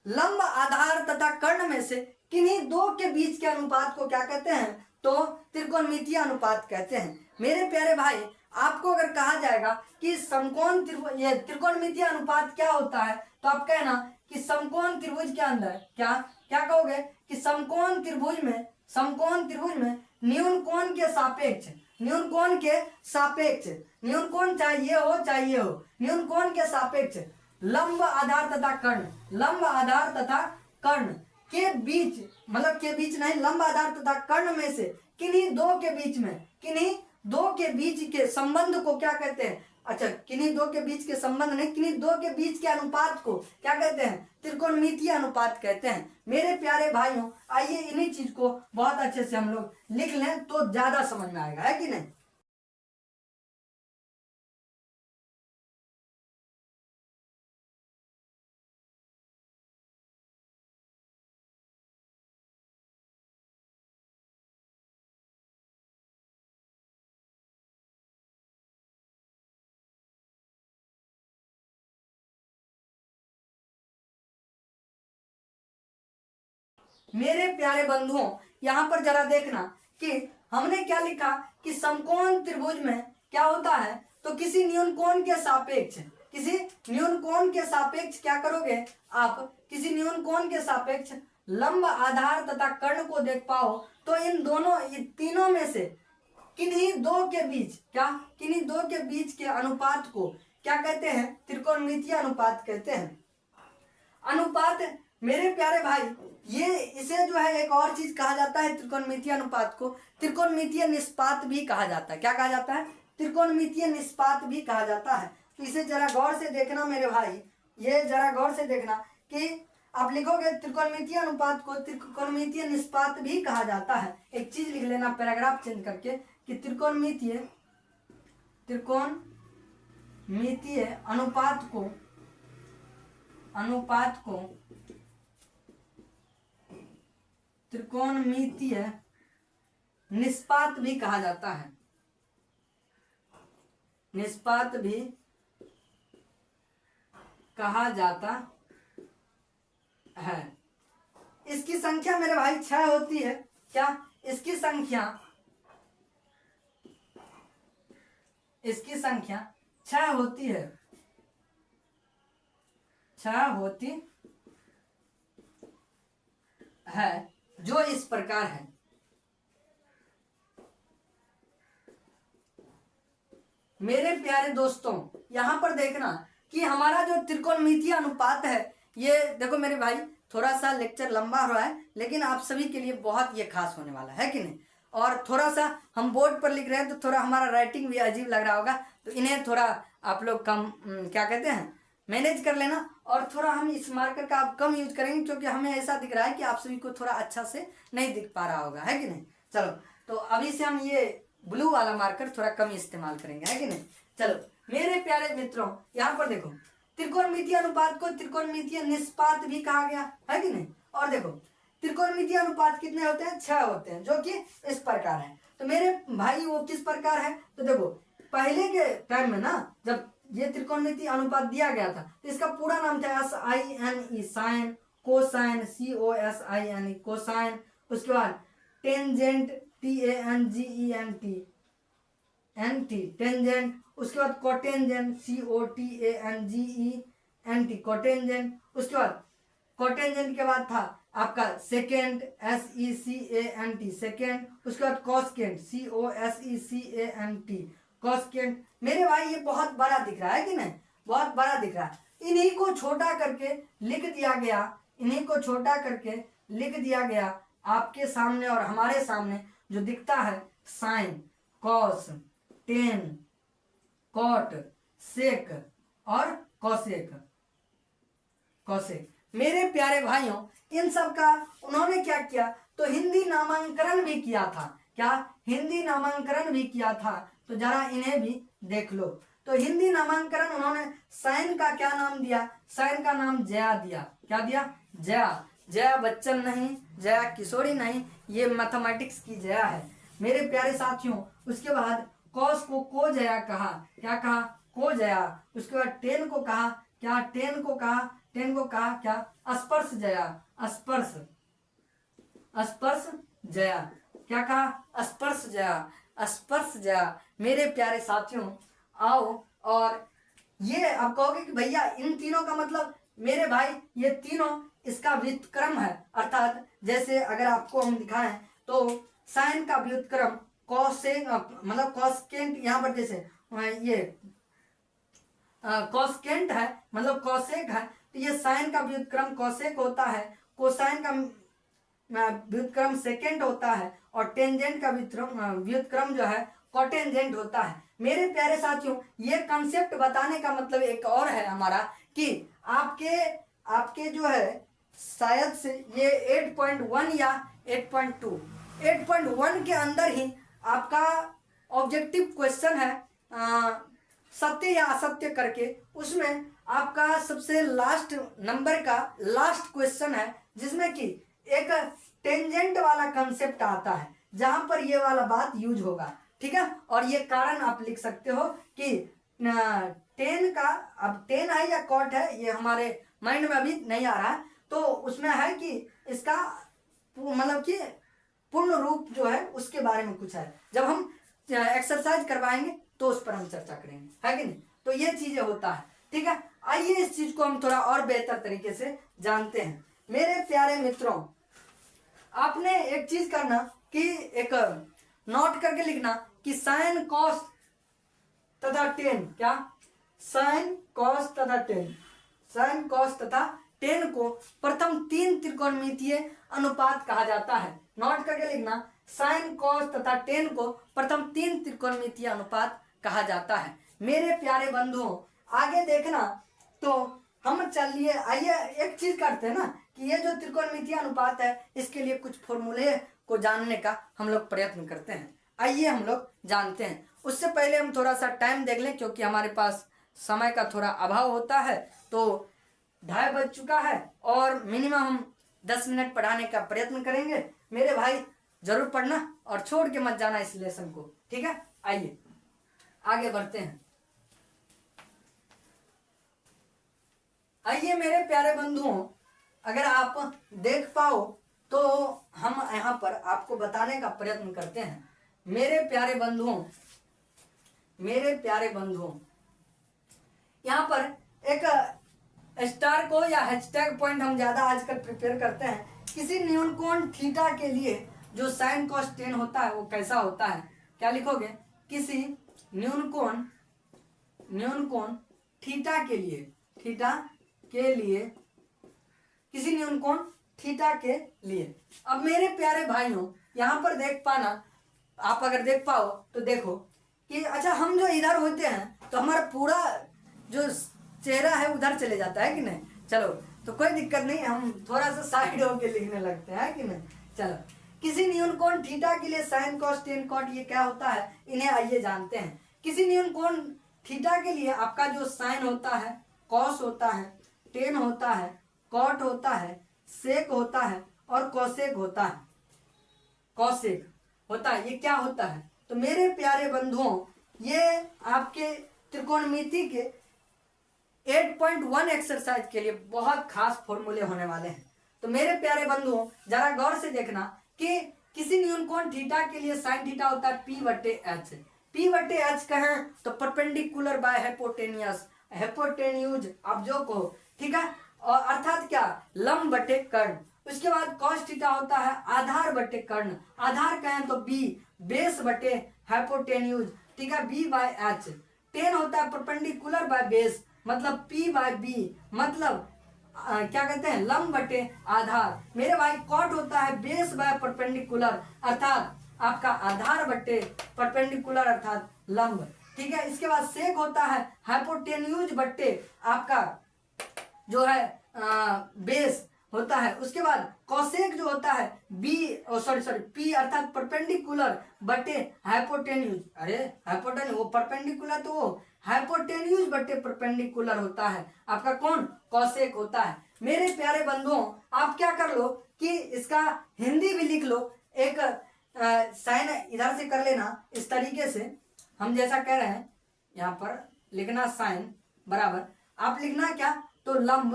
लंब आधार तथा कर्ण में से किन्हीं दो के बीच के अनुपात को क्या कहते हैं? तो त्रिकोणमितीय अनुपात कहते हैं। मेरे प्यारे भाई आपको अगर कहा जाएगा कि समकोण त्रिकोणमितीय अनुपात क्या होता है, तो आप कहना कि समकोण त्रिभुज के अंदर क्या क्या कहोगे कि समकोण त्रिभुज में न्यून कोण के सापेक्ष, न्यून कोण के सापेक्ष, न्यून कोण चाहे ये हो, न्यून कोण के सापेक्ष लंब आधार तथा कर्ण, लंब आधार तथा कर्ण के बीच, मतलब के बीच नहीं, लंब आधार तथा कर्ण में से किन्हीं दो के बीच में, किन्हीं दो के बीच के संबंध को क्या कहते हैं? अच्छा, किन्हीं दो के बीच के संबंध नहीं, किन्हीं दो के बीच के अनुपात को क्या कहते हैं? त्रिकोणमितीय अनुपात कहते हैं। मेरे प्यारे भाइयों आइए इन्हीं चीज को बहुत अच्छे से हम लोग लिख लें तो ज्यादा समझ में आएगा, है कि नहीं? मेरे प्यारे बंधुओं यहाँ पर जरा देखना कि हमने क्या लिखा कि समकोण त्रिभुज में क्या होता है, तो किसी न्यून कोण के सापेक्ष, किसी न्यून कोण के सापेक्ष क्या करोगे आप? किसी न्यून कोण के सापेक्ष लंब आधार तथा कर्ण को देख पाओ तो इन दोनों, ये तीनों में से किन्हीं दो के बीच, क्या किन्हीं दो के बीच के अनुपात को क्या कहते हैं? त्रिकोणमितीय अनुपात कहते हैं। अनुपात मेरे प्यारे भाई ये, इसे जो है एक और चीज कहा जाता है त्रिकोणमितीय अनुपात को, त्रिकोणमितीय निष्पात भी कहा जाता है। क्या कहा जाता है? त्रिकोणमितीय निष्पात भी कहा जाता है। तो इसे जरा गौर से देखना मेरे भाई, ये जरा गौर से देखना कि आप लिखोगे त्रिकोणमितीय अनुपात को त्रिकोणमितीय निष्पात भी कहा जाता है। एक चीज लिख लेना पैराग्राफ चेंज करके कि त्रिकोणमितीय अनुपात को त्रिकोणमितीय निष्पात भी कहा जाता है, निष्पात भी कहा जाता है। इसकी संख्या मेरे भाई 6 होती है। क्या इसकी संख्या इसकी संख्या 6 होती है, 6 होती है, जो इस प्रकार है। मेरे प्यारे दोस्तों, यहां पर देखना कि हमारा जो त्रिकोणमितीय अनुपात है, ये देखो मेरे भाई, थोड़ा सा लेक्चर लंबा हो रहा है, लेकिन आप सभी के लिए बहुत ये खास होने वाला है कि नहीं। और थोड़ा सा हम बोर्ड पर लिख रहे हैं तो थोड़ा हमारा राइटिंग भी अजीब लग रहा होगा, तो इन्हें थोड़ा आप लोग कम क्या कहते हैं, मैनेज कर लेना। और थोड़ा हम इस मार्कर का आप कम यूज करेंगे, क्योंकि हमें ऐसा दिख रहा है कि आप सभी को थोड़ा अच्छा से नहीं दिख पा रहा होगा, है कि नहीं। चलो, तो अभी से हम ये ब्लू वाला मार्कर थोड़ा कम इस्तेमाल करेंगे, है कि नहीं। चलो मेरे प्यारे मित्रों, यहाँ पर देखो, त्रिकोणमितीय अनुपात को त्रिकोणमितीय निष्पात भी कहा गया, है कि नहीं। और देखो, त्रिकोणमितीय अनुपात कितने होते हैं, 6 होते हैं, जो कि इस प्रकार है। तो मेरे भाई वो किस प्रकार है, तो देखो, पहले के टाइम में ना, जब ये त्रिकोणमितीय अनुपात दिया गया था, तो इसका पूरा नाम था SINE, sine, cosine, COSINE, cosine. उसके बाद टेंजेंट, TANGENT, टेंजेंट। उसके बाद कोटेंजेंट, COTANGENT, कोटेंजेंट। उसके बाद कोटेंजेंट के बाद था आपका सेकेंड, SECANT, सेकेंड। उसके बाद कॉस्केंट, COSECANT, कॉस्केंट। मेरे भाई ये बहुत बड़ा दिख रहा है कि नहीं, बहुत बड़ा दिख रहा है। इन्हीं को छोटा करके लिख दिया गया, इन्हीं को छोटा करके लिख दिया गया आपके सामने और हमारे सामने जो दिखता है, साइन, कॉस, टेन, कॉट, सेक और कॉसेक, कॉसेक। मेरे प्यारे भाइयों, इन सब का उन्होंने क्या किया, तो हिंदी नामांकन भी किया था। क्या, हिंदी नामांकन भी किया था। तो जरा इन्हें भी देख लो। तो हिंदी नामांकन उन्होंने साइन का क्या नाम दिया, साइन का नाम जया दिया। क्या दिया, जया। जया बच्चन नहीं, जया किशोरी नहीं, ये मैथमेटिक्स की जया है मेरे प्यारे साथियों। उसके बाद कॉस को जया कहा। क्या कहा, को जया। उसके बाद टेन को कहा, क्या, टेन को कहा, टेन को कहा क्या, स्पर्श जया, स्पर्श, स्पर्श जया। क्या कहा, स्पर्श जया, स्पर्श जया। मेरे प्यारे साथियों, आओ, और ये आप कहोगे कि भैया इन तीनों का मतलब, मेरे भाई ये तीनों इसका व्युत्क्रम है। अर्थात जैसे अगर आपको हम दिखाएं तो साइन का व्युत्क्रम कॉसेक, मतलब कॉसकेंट, यहाँ पर जैसे ये कॉसकेंट है, मतलब कॉसेक है, तो ये साइन का व्युत्क्रम कॉसेक होता है, कोसाइन का व्युत्क्रम सेकेंड होता है, और टेंजेंट का व्युत्क्रम जो है कोटेंजेंट होता है। मेरे प्यारे साथियों, ये कंसेप्ट बताने का मतलब एक और है हमारा, कि आपके आपके जो है शायद से ये 8.1 या 8.2, 8.1 के अंदर ही आपका ऑब्जेक्टिव क्वेश्चन है, सत्य या असत्य करके। उसमें आपका सबसे लास्ट नंबर का लास्ट क्वेश्चन है, जिसमें कि एक टेंजेंट वाला कंसेप्ट आता है, जहां पर ये वाला बात यूज होगा, ठीक है। और ये कारण आप लिख सकते हो कि टेन का, अब टेन है या कॉट है, ये हमारे माइंड में अभी नहीं आ रहा है, तो उसमें है कि इसका मतलब कि पूर्ण रूप जो है उसके बारे में कुछ है। जब हम एक्सरसाइज करवाएंगे तो उस पर हम चर्चा करेंगे, है कि नहीं। तो ये चीजें होता है, ठीक है। आइए इस चीज को हम थोड़ा और बेहतर तरीके से जानते हैं। मेरे प्यारे मित्रों, आपने एक चीज करना कि एक नोट करके लिखना कि साइन कॉस तथा टेन, क्या, साइन कॉस तथा टेन, साइन कॉस तथा टेन को प्रथम 3 त्रिकोणमितीय अनुपात कहा जाता है। नोट करके लिखना, साइन कॉस तथा टेन को प्रथम 3 त्रिकोणमितीय अनुपात कहा जाता है। मेरे प्यारे बंधुओं, आगे देखना, तो हम चलिए, आइए एक चीज करते हैं ना, कि ये जो त्रिकोणमितीय अनुपात है, इसके लिए कुछ फॉर्मूले को जानने का हम लोग प्रयत्न करते हैं। आइए हम लोग जानते हैं। उससे पहले हम थोड़ा सा टाइम देख लें, क्योंकि हमारे पास समय का थोड़ा अभाव होता है। तो 2:30 बज चुका है और मिनिमम हम 10 मिनट पढ़ाने का प्रयत्न करेंगे। मेरे भाई जरूर पढ़ना और छोड़ के मत जाना इस लेसन को, ठीक है। आइए आगे बढ़ते हैं। आइए मेरे प्यारे बंधुओं, अगर आप देख पाओ तो हम यहाँ पर आपको बताने का प्रयत्न करते हैं। मेरे प्यारे बंधुओं, मेरे प्यारे बंधुओं, यहाँ पर एक स्टार को या हैशटैग पॉइंट हम ज्यादा आजकल प्रिपेयर करते हैं। किसी न्यूनकोण थीटा के लिए जो साइन कॉस टेन होता है वो कैसा होता है, क्या लिखोगे? किसी न्यूनकोण थीटा के लिए किसी न्यूनकोण थीटा के लिए। अब मेरे प्यारे भाइयों, यहाँ पर देख पाना, आप अगर देख पाओ तो देखो कि अच्छा, हम जो इधर होते हैं तो हमारा पूरा जो चेहरा है उधर चले जाता है कि नहीं? चलो, तो कोई दिक्कत नहीं, हम थोड़ा सा साइड होके लिखने लगते हैं कि नहीं? चलो, किसी न्यूनकोण थीटा के लिए साइन कॉस टेन कॉट ये क्या होता है, इन्हें आइए जानते हैं। किसी न्यूनकोण थीटा के लिए आपका जो साइन होता है, कॉस होता है, टेन होता है, कॉट होता है, सेक होता है और कोसेक होता है। कौशिक होता है, ये क्या होता है? तो मेरे प्यारे बंधुओं, ये आपके त्रिकोणमिति के 8.1 एक्सरसाइज के लिए बहुत खास फॉर्मूले होने वाले हैं। तो मेरे प्यारे बंधुओं, जरा गौर से देखना कि किसी न्यूनकोण थीटा के लिए साइन थीटा होता है P/H। P/H कहें तो परपेंडिकुलर बाय हेपोटेन्यूज, आप जो कहो, ठीक है, और अर्थात क्या, लंब बटे कर्ण। उसके बाद कॉस थीटा होता है आधार बटे कर्ण, आधार कहें तो B, बेस बटे हाइपोटेन्यूज, ठीक है, B/H। टेन होता है परपेंडिकुलर बाय बेस, मतलब P/B, मतलब क्या कहते हैं, लंब बटे आधार। मेरे भाई कॉट होता है बेस बाय परपेंडिकुलर, अर्थात आपका आधार बटे परपेंडिकुलर अर्थात लंब, ठीक है। इसके बाद सेक होता है हाइपोटेन्यूज बटे आपका जो है बेस होता है। उसके बाद कॉसेक जो होता है पी अर्थात परपेंडिकुलर बटे हाइपोटेन्यूज, अरे हाइपोटेन्यूज वो परपेंडिकुलर, तो वो हाइपोटेन्यूज बटे परपेंडिकुलर होता है आपका, कौन, कॉसेक होता है। मेरे प्यारे बंधुओं, आप क्या कर लो कि इसका हिंदी भी लिख लो, एक साइन इधर से कर लेना इस तरीके से, हम जैसा कह रहे हैं यहाँ पर लिखना साइन बराबर, आप लिखना क्या, तो लंब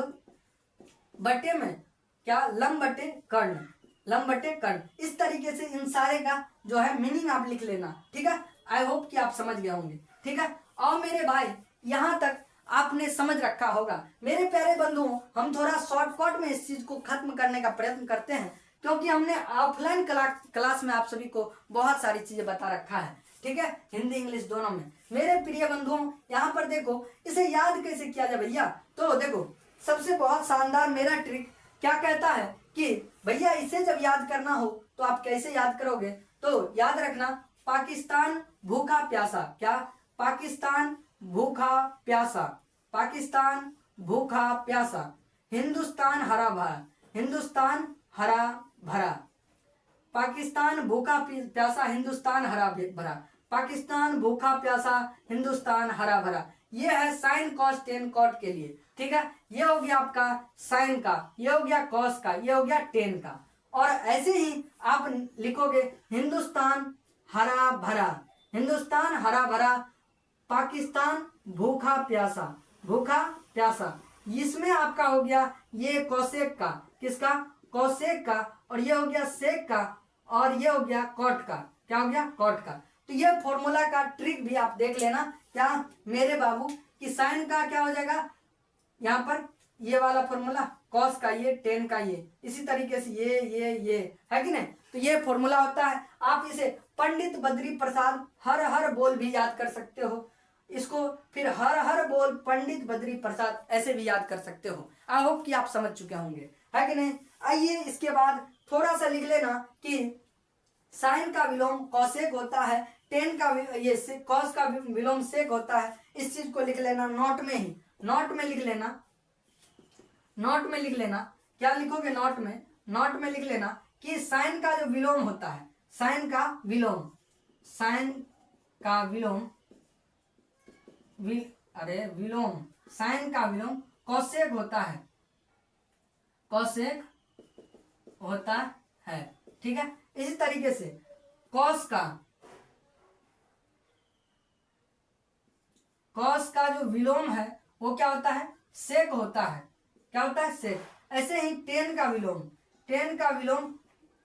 बटे में क्या, लंब बटे कर्ण, लंब बटे कर्ण, इस तरीके से इन सारे का जो है मीनिंग आप लिख लेना, ठीक है। आई होप कि आप समझ गए होंगे, ठीक है। और मेरे भाई, यहाँ तक आपने समझ रखा होगा। मेरे प्यारे बंधुओं, हम थोड़ा शॉर्टकट में इस चीज को खत्म करने का प्रयत्न करते हैं, क्योंकि हमने ऑफलाइन क्लास में आप सभी को बहुत सारी चीजें बता रखा है, ठीक है, हिंदी इंग्लिश दोनों में। मेरे प्रिय बंधुओं, यहाँ पर देखो, इसे याद कैसे किया जाए भैया, तो देखो, सबसे बहुत शानदार मेरा ट्रिक क्या कहता है कि भैया इसे जब याद करना हो तो आप कैसे याद करोगे, तो याद रखना, पाकिस्तान भूखा प्यासा, क्या, पाकिस्तान भूखा प्यासा, पाकिस्तान भूखा प्यासा, हिंदुस्तान हरा भरा, हिंदुस्तान हरा भरा, पाकिस्तान भूखा प्यासा, हिंदुस्तान हरा भरा, पाकिस्तान भूखा प्यासा, हिंदुस्तान हरा भरा। ये है साइन कॉस टेन कॉट के लिए, ठीक है। ये हो गया आपका साइन का, ये हो गया कॉस का, ये हो गया टेन का। और ऐसे ही आप लिखोगे हिंदुस्तान हरा भरा, हिंदुस्तान हरा भरा, पाकिस्तान भूखा प्यासा, भूखा प्यासा। इसमें आपका हो गया ये कौसेक का, किसका, कौसेक का, और ये हो गया सेक का, और ये हो गया कॉट का, क्या हो गया, कॉट का। तो ये फॉर्मूला का ट्रिक भी आप देख लेना, क्या मेरे बाबू, कि साइन का क्या हो जाएगा, यहाँ पर ये वाला फॉर्मूला, कॉस का ये, टेन का ये, इसी तरीके से ये है कि नहीं। तो ये फॉर्मूला होता है। आप इसे पंडित बद्री प्रसाद हर हर बोल भी याद कर सकते हो, इसको फिर हर हर बोल पंडित बद्री प्रसाद ऐसे भी याद कर सकते हो। आई होप कि आप समझ चुके होंगे, है कि नहीं। आइए इसके बाद थोड़ा सा लिख लेना कि साइन का विलोम कौसेक होता है, टेन का ये कॉस का विलोम सेक होता है। इस चीज को लिख लेना नोट में ही, नोट में लिख लेना, नोट में लिख लेना, क्या लिखोगे नोट में, नोट में लिख लेना कि साइन का जो विलोम होता है, साइन का विलोम, साइन का विलोम, विलोम, साइन का विलोम कौसेक होता है, कौसेक होता है, ठीक है। इसी तरीके से कॉस का जो विलोम है वो क्या होता है, सेक होता है, क्या होता है, सेक। ऐसे ही टेन का विलोम, टेन का विलोम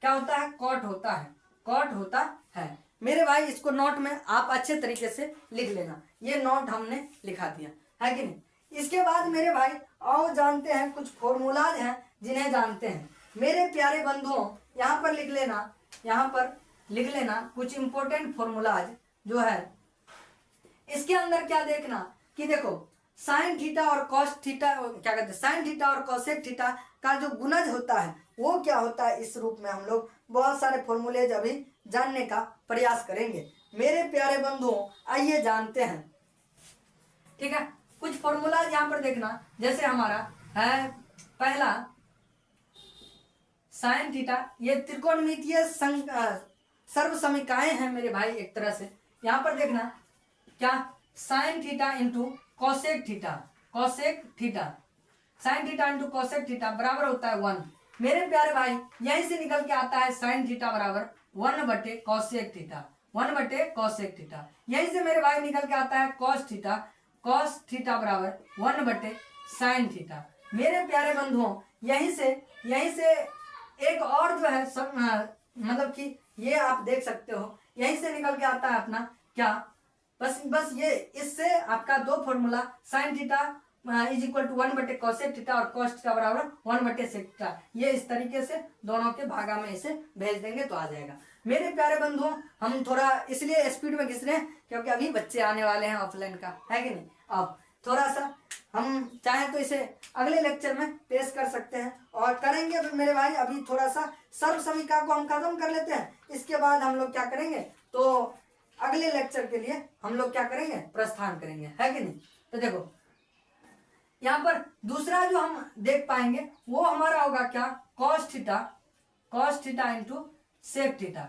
क्या होता है, कॉट होता है, कॉट होता है। मेरे भाई इसको नोट में आप अच्छे तरीके से लिख लेना। ये नोट हमने लिखा दिया है कि नहीं। इसके बाद मेरे भाई आओ जानते हैं कुछ फॉर्मूलाज हैं जिन्हें जानते हैं। मेरे प्यारे बंधुओं यहाँ पर लिख लेना, यहाँ पर लिख लेना कुछ इंपॉर्टेंट फॉर्मूलाज जो है। इसके अंदर क्या देखना कि देखो साइन थीटा और कॉस थीटा, क्या कहते हैं, साइन थीटा और कॉसेक थीटा का जो गुणज होता है वो क्या होता है। इस रूप में हम लोग बहुत सारे फॉर्मूले अभी जानने का प्रयास करेंगे। मेरे प्यारे बंधुओं आइए जानते हैं, ठीक है। कुछ फॉर्मूला यहाँ पर देखना, जैसे हमारा है पहला साइन थीटा, ये त्रिकोणमितीय सर्व समीकरण हैं मेरे भाई एक तरह से। यहाँ पर देखना क्या sine theta into cosec theta, cosec theta, sine theta into cosec theta बराबर होता है 1। मेरे प्यारे भाई यहीं से निकल के आता है साइन थीटा बराबर 1 बटे कॉसेक थीटा, 1 बटे कॉसेक थीटा। यहीं से मेरे भाई निकल के आता है कॉस थीटा, कॉस थीटा बराबर 1 बटे साइन थीटा। मेरे प्यारे बंधुओं यहीं से एक और जो है सब मतलब कि ये आप देख सकते हो, यहीं से निकल के आता है अपना क्या, बस ये इससे आपका दो formula sine theta is equal to 1 बटे कॉसेक थीटा और कॉस थीटा बराबर 1 बटे सेक थीटा, ये इस तरीके से दोनों के भागा में इसे भेज देंगे तो आ जाएगा। मेरे प्यारे बंधुओं हम थोड़ा इसलिए स्पीड में घिस रहे हैं क्योंकि अभी बच्चे आने वाले हैं ऑफलाइन का, है कि नहीं। अब थोड़ा सा हम चाहें तो इसे अगले लेक्चर में पेश कर सकते हैं और करेंगे मेरे भाई। अभी थोड़ा सा सर्व समीकरण को हम खत्म कर लेते हैं, इसके बाद हम लोग क्या करेंगे तो अगले लेक्चर के लिए हम लोग क्या करेंगे, प्रस्थान करेंगे, है कि नहीं। तो देखो यहाँ पर दूसरा जो हम देख पाएंगे वो हमारा होगा क्या, cos theta into sec theta,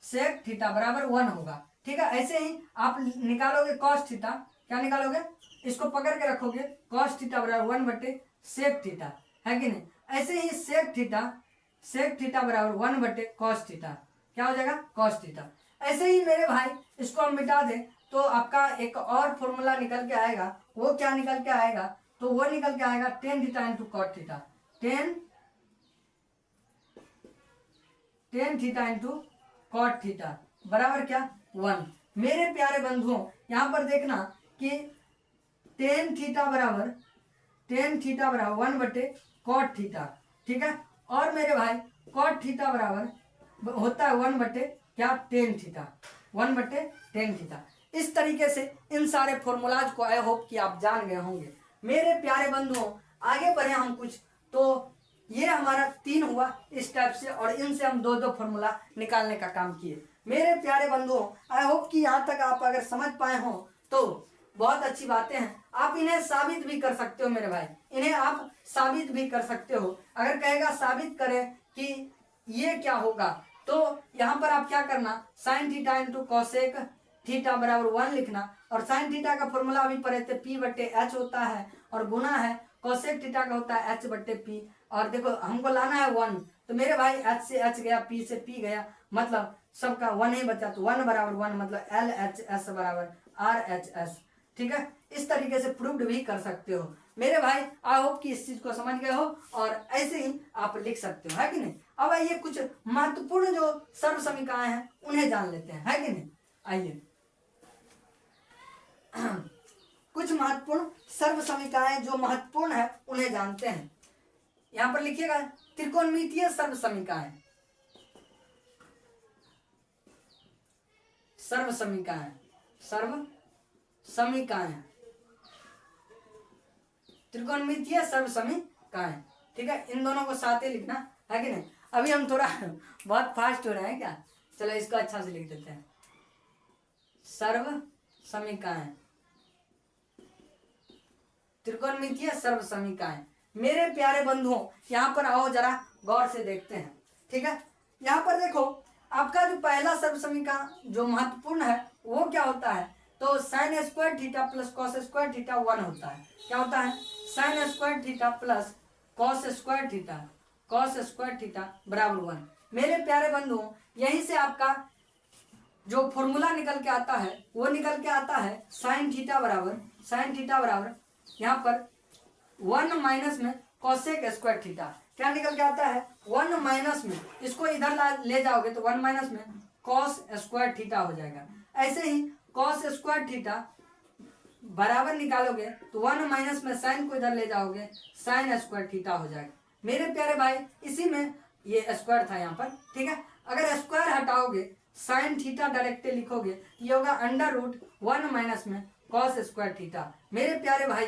sec theta बराबर 1 होगा, ठीक है। ऐसे ही आप निकालोगे कॉस थीटा, क्या निकालोगे, इसको पकड़ के रखोगे, कॉस थीटा बराबर 1 बटे सेक थीटा, है कि नहीं। ऐसे ही सेक थीटा बराबर 1 बटे कॉस थीटा, क्या हो जाएगा, कॉस थीटा। ऐसे ही मेरे भाई इसको हम मिटा दें तो आपका एक और फॉर्मूला निकल के आएगा। वो क्या निकल के आएगा, तो वो निकल के आएगा tan theta into cot theta, tan theta into cot theta बराबर क्या 1। मेरे प्यारे बंधुओं यहाँ पर देखना कि टेन थीटा बराबर 1 बटे कॉट थीटा, ठीक है। और मेरे भाई कॉट थीटा बराबर होता है 1 बटे क्या, टेन थीटा, 1 बटे टेन थीटा। इस तरीके से इन सारे फॉर्मूलाज को आई होप कि आप जान गए होंगे। मेरे प्यारे बंधुओं आगे बढ़े हम कुछ, तो ये हमारा 3 हुआ इस टाइप से, और इनसे हम दो फॉर्मूला निकालने का काम किए। मेरे प्यारे बंधुओं आई होप कि यहाँ तक आप अगर समझ पाए हो तो बहुत अच्छी बातें हैं। आप इन्हें साबित भी कर सकते हो मेरे भाई, इन्हें आप साबित भी कर सकते हो। अगर कहेगा साबित करें कि ये क्या होगा, तो यहाँ पर आप क्या करना, sine theta into cosec theta बराबर 1 लिखना, और साइन थीटा का फॉर्मूला अभी पढ़े थे P बटे H होता है, और गुना है कॉसेक थीटा का होता है H बटे P। और देखो हमको लाना है 1, तो मेरे भाई H से H गया, P से P गया, मतलब सबका 1 ही बचा, तो 1 बराबर 1 मतलब LHS बराबर RHS, ठीक है। इस तरीके से प्रूव्ड भी कर सकते हो मेरे भाई। आई होप कि इस चीज को समझ गए हो, और ऐसे ही आप लिख सकते हो, है कि नहीं। अब आइए कुछ महत्वपूर्ण जो सर्व समीकरण हैं उन्हें जान लेते हैं, है कि नहीं। आइए कुछ महत्वपूर्ण सर्व समीकरण जो महत्वपूर्ण है उन्हें जानते हैं। यहाँ पर लिखिएगा त्रिकोणमितीय सर्व समीकरण, सर्व समीकरण, त्रिकोणमितीय सर्व समीकरण, ठीक है। इन दोनों को साथ ही लिखना, है कि नहीं। अभी हम थोड़ा बहुत फास्ट हो रहे हैं क्या, चलो इसको अच्छा से लिख देते हैं, सर्व समीकरण, त्रिकोणमितीय सर्व समीकरण। मेरे प्यारे बंधुओं यहाँ पर आओ जरा गौर से देखते हैं, ठीक है। यहाँ पर देखो आपका जो पहला सर्व समीकरण जो महत्वपूर्ण है वो क्या होता है, तो sine square theta plus cos square theta 1 होता है। क्या होता है, sine square theta plus cos square theta बराबर 1। मेरे प्यारे बंधुओं यहीं से आपका जो फॉर्मूला निकल के आता है वो निकल के आता है साइन थीटा बराबर यहाँ पर 1 माइनस में कॉसेक स्क्वायर थीटा, क्या निकल के आता है 1 माइनस में, इसको इधर ले जाओगे तो 1 माइनस में कॉस स्क्वायर थीटा हो जाएगा। ऐसे ही कॉस स्क्वायर थीटा बराबर निकालोगे तो 1 माइनस में साइन को इधर ले जाओगे, साइन स्क्वायर थीटा हो जाएगा। मेरे प्यारे भाई इसी में ये स्क्वायर था यहाँ पर, ठीक है। अगर स्क्वायर हटाओगे साइन थीटा डायरेक्टली लिखोगे, ये होगा अंडर रूट 1 माइनस में कॉस स्क्वायर थीटा। मेरे प्यारे भाई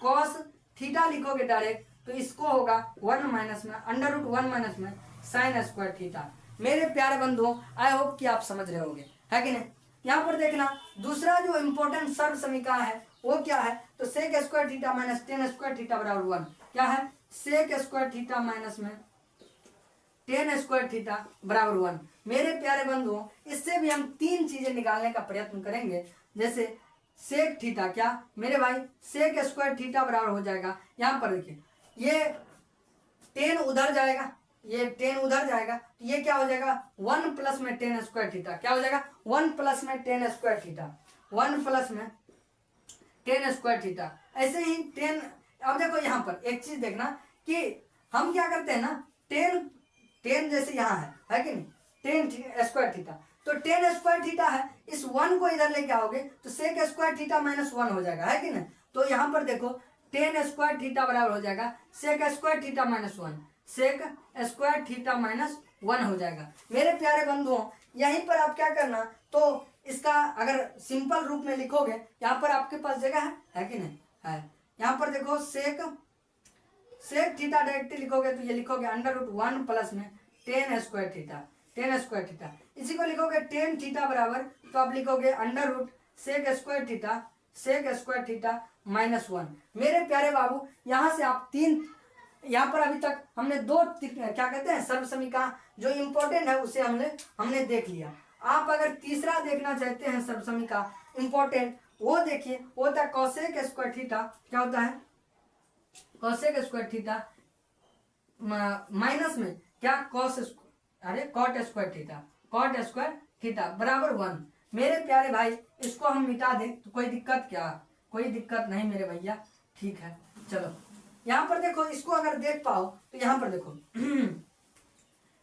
कॉस थीटा लिखोगे डायरेक्ट तो इसको होगा 1 माइनस में अंडर रूट 1 माइनस में साइन स्क्वायर थीटा। मेरे प्यारे बंधुओं आई होप कि आप समझ रहे होगे, है कि नहीं। यहाँ पर देखना दूसरा जो इम्पोर्टेंट सर्व समीकरण है वो क्या है, तो sec square theta minus tan square theta बराबर 1। क्या है, सेक स्क्वायर थीटा माइनस में टेन स्क्वायर थीटा बराबर 1। मेरे प्यारे बंधुओं इससे भी हम तीन चीजें निकालने का प्रयत्न करेंगे। जैसे सेक थीटा, क्या मेरे भाई सेक स्क्वायर थीटा बराबर हो जाएगा, यहाँ पर देखिए ये टेन उधर जाएगा, ये टेन उधर जाएगा तो ये क्या हो जाएगा 1 प्लस में टेन स्क्वायर थीटा। क्या हो जाएगा 1 प्लस में टेन स्क्वायर थीटा, 1 प्लस में टेन स्क्वायर थीटा। ऐसे ही टेन, अब देखो यहाँ पर एक चीज देखना कि हम क्या करते हैं ना, टेन जैसे यहाँ है कि नहीं, टेन स्क्वायर थीटा, तो टेन स्क्वायर थीटा है, इस 1 को इधर लेके आओगे तो सेक स्क्वायर थीटा माइनस 1 हो जाएगा, है कि नहीं। तो यहाँ पर देखो टेन स्क्वायर थीटा बराबर हो जाएगा sec square theta minus 1, sec square theta minus 1 हो जाएगा। मेरे प्यारे बंधुओं यहीं पर आप क्या करना, तो इसका अगर सिंपल रूप में लिखोगे, यहाँ पर आपके पास जगह है कि नहीं है, यहाँ पर देखो सेक थीटा डायरेक्टली लिखोगे तो ये लिखोगे अंडर रूट 1 प्लस में tan square theta, tan square theta. इसी को लिखोगे टेन थीटा बराबर, तो आप लिखोगे under root sec square theta minus 1। मेरे प्यारे बाबू यहाँ से आप तीन, यहाँ पर अभी तक हमने दो क्या कहते हैं सर्व समीकरण जो इम्पोर्टेंट है उसे हमने देख लिया। आप अगर तीसरा देखना चाहते हैं सर्व समीकरण इम्पोर्टेंट, वो देखिए, वो होता है कॉसेक स्क्वायर थीटा। क्या होता है कॉसेक स्क्वायर थीटा माइनस में क्या कॉट स्क्वायर थीटा बराबर 1। मेरे प्यारे भाई इसको हम मिटा दें तो कोई दिक्कत क्या, कोई दिक्कत नहीं मेरे भैया, ठीक है। चलो यहाँ पर देखो, इसको अगर देख पाओ तो यहाँ पर देखो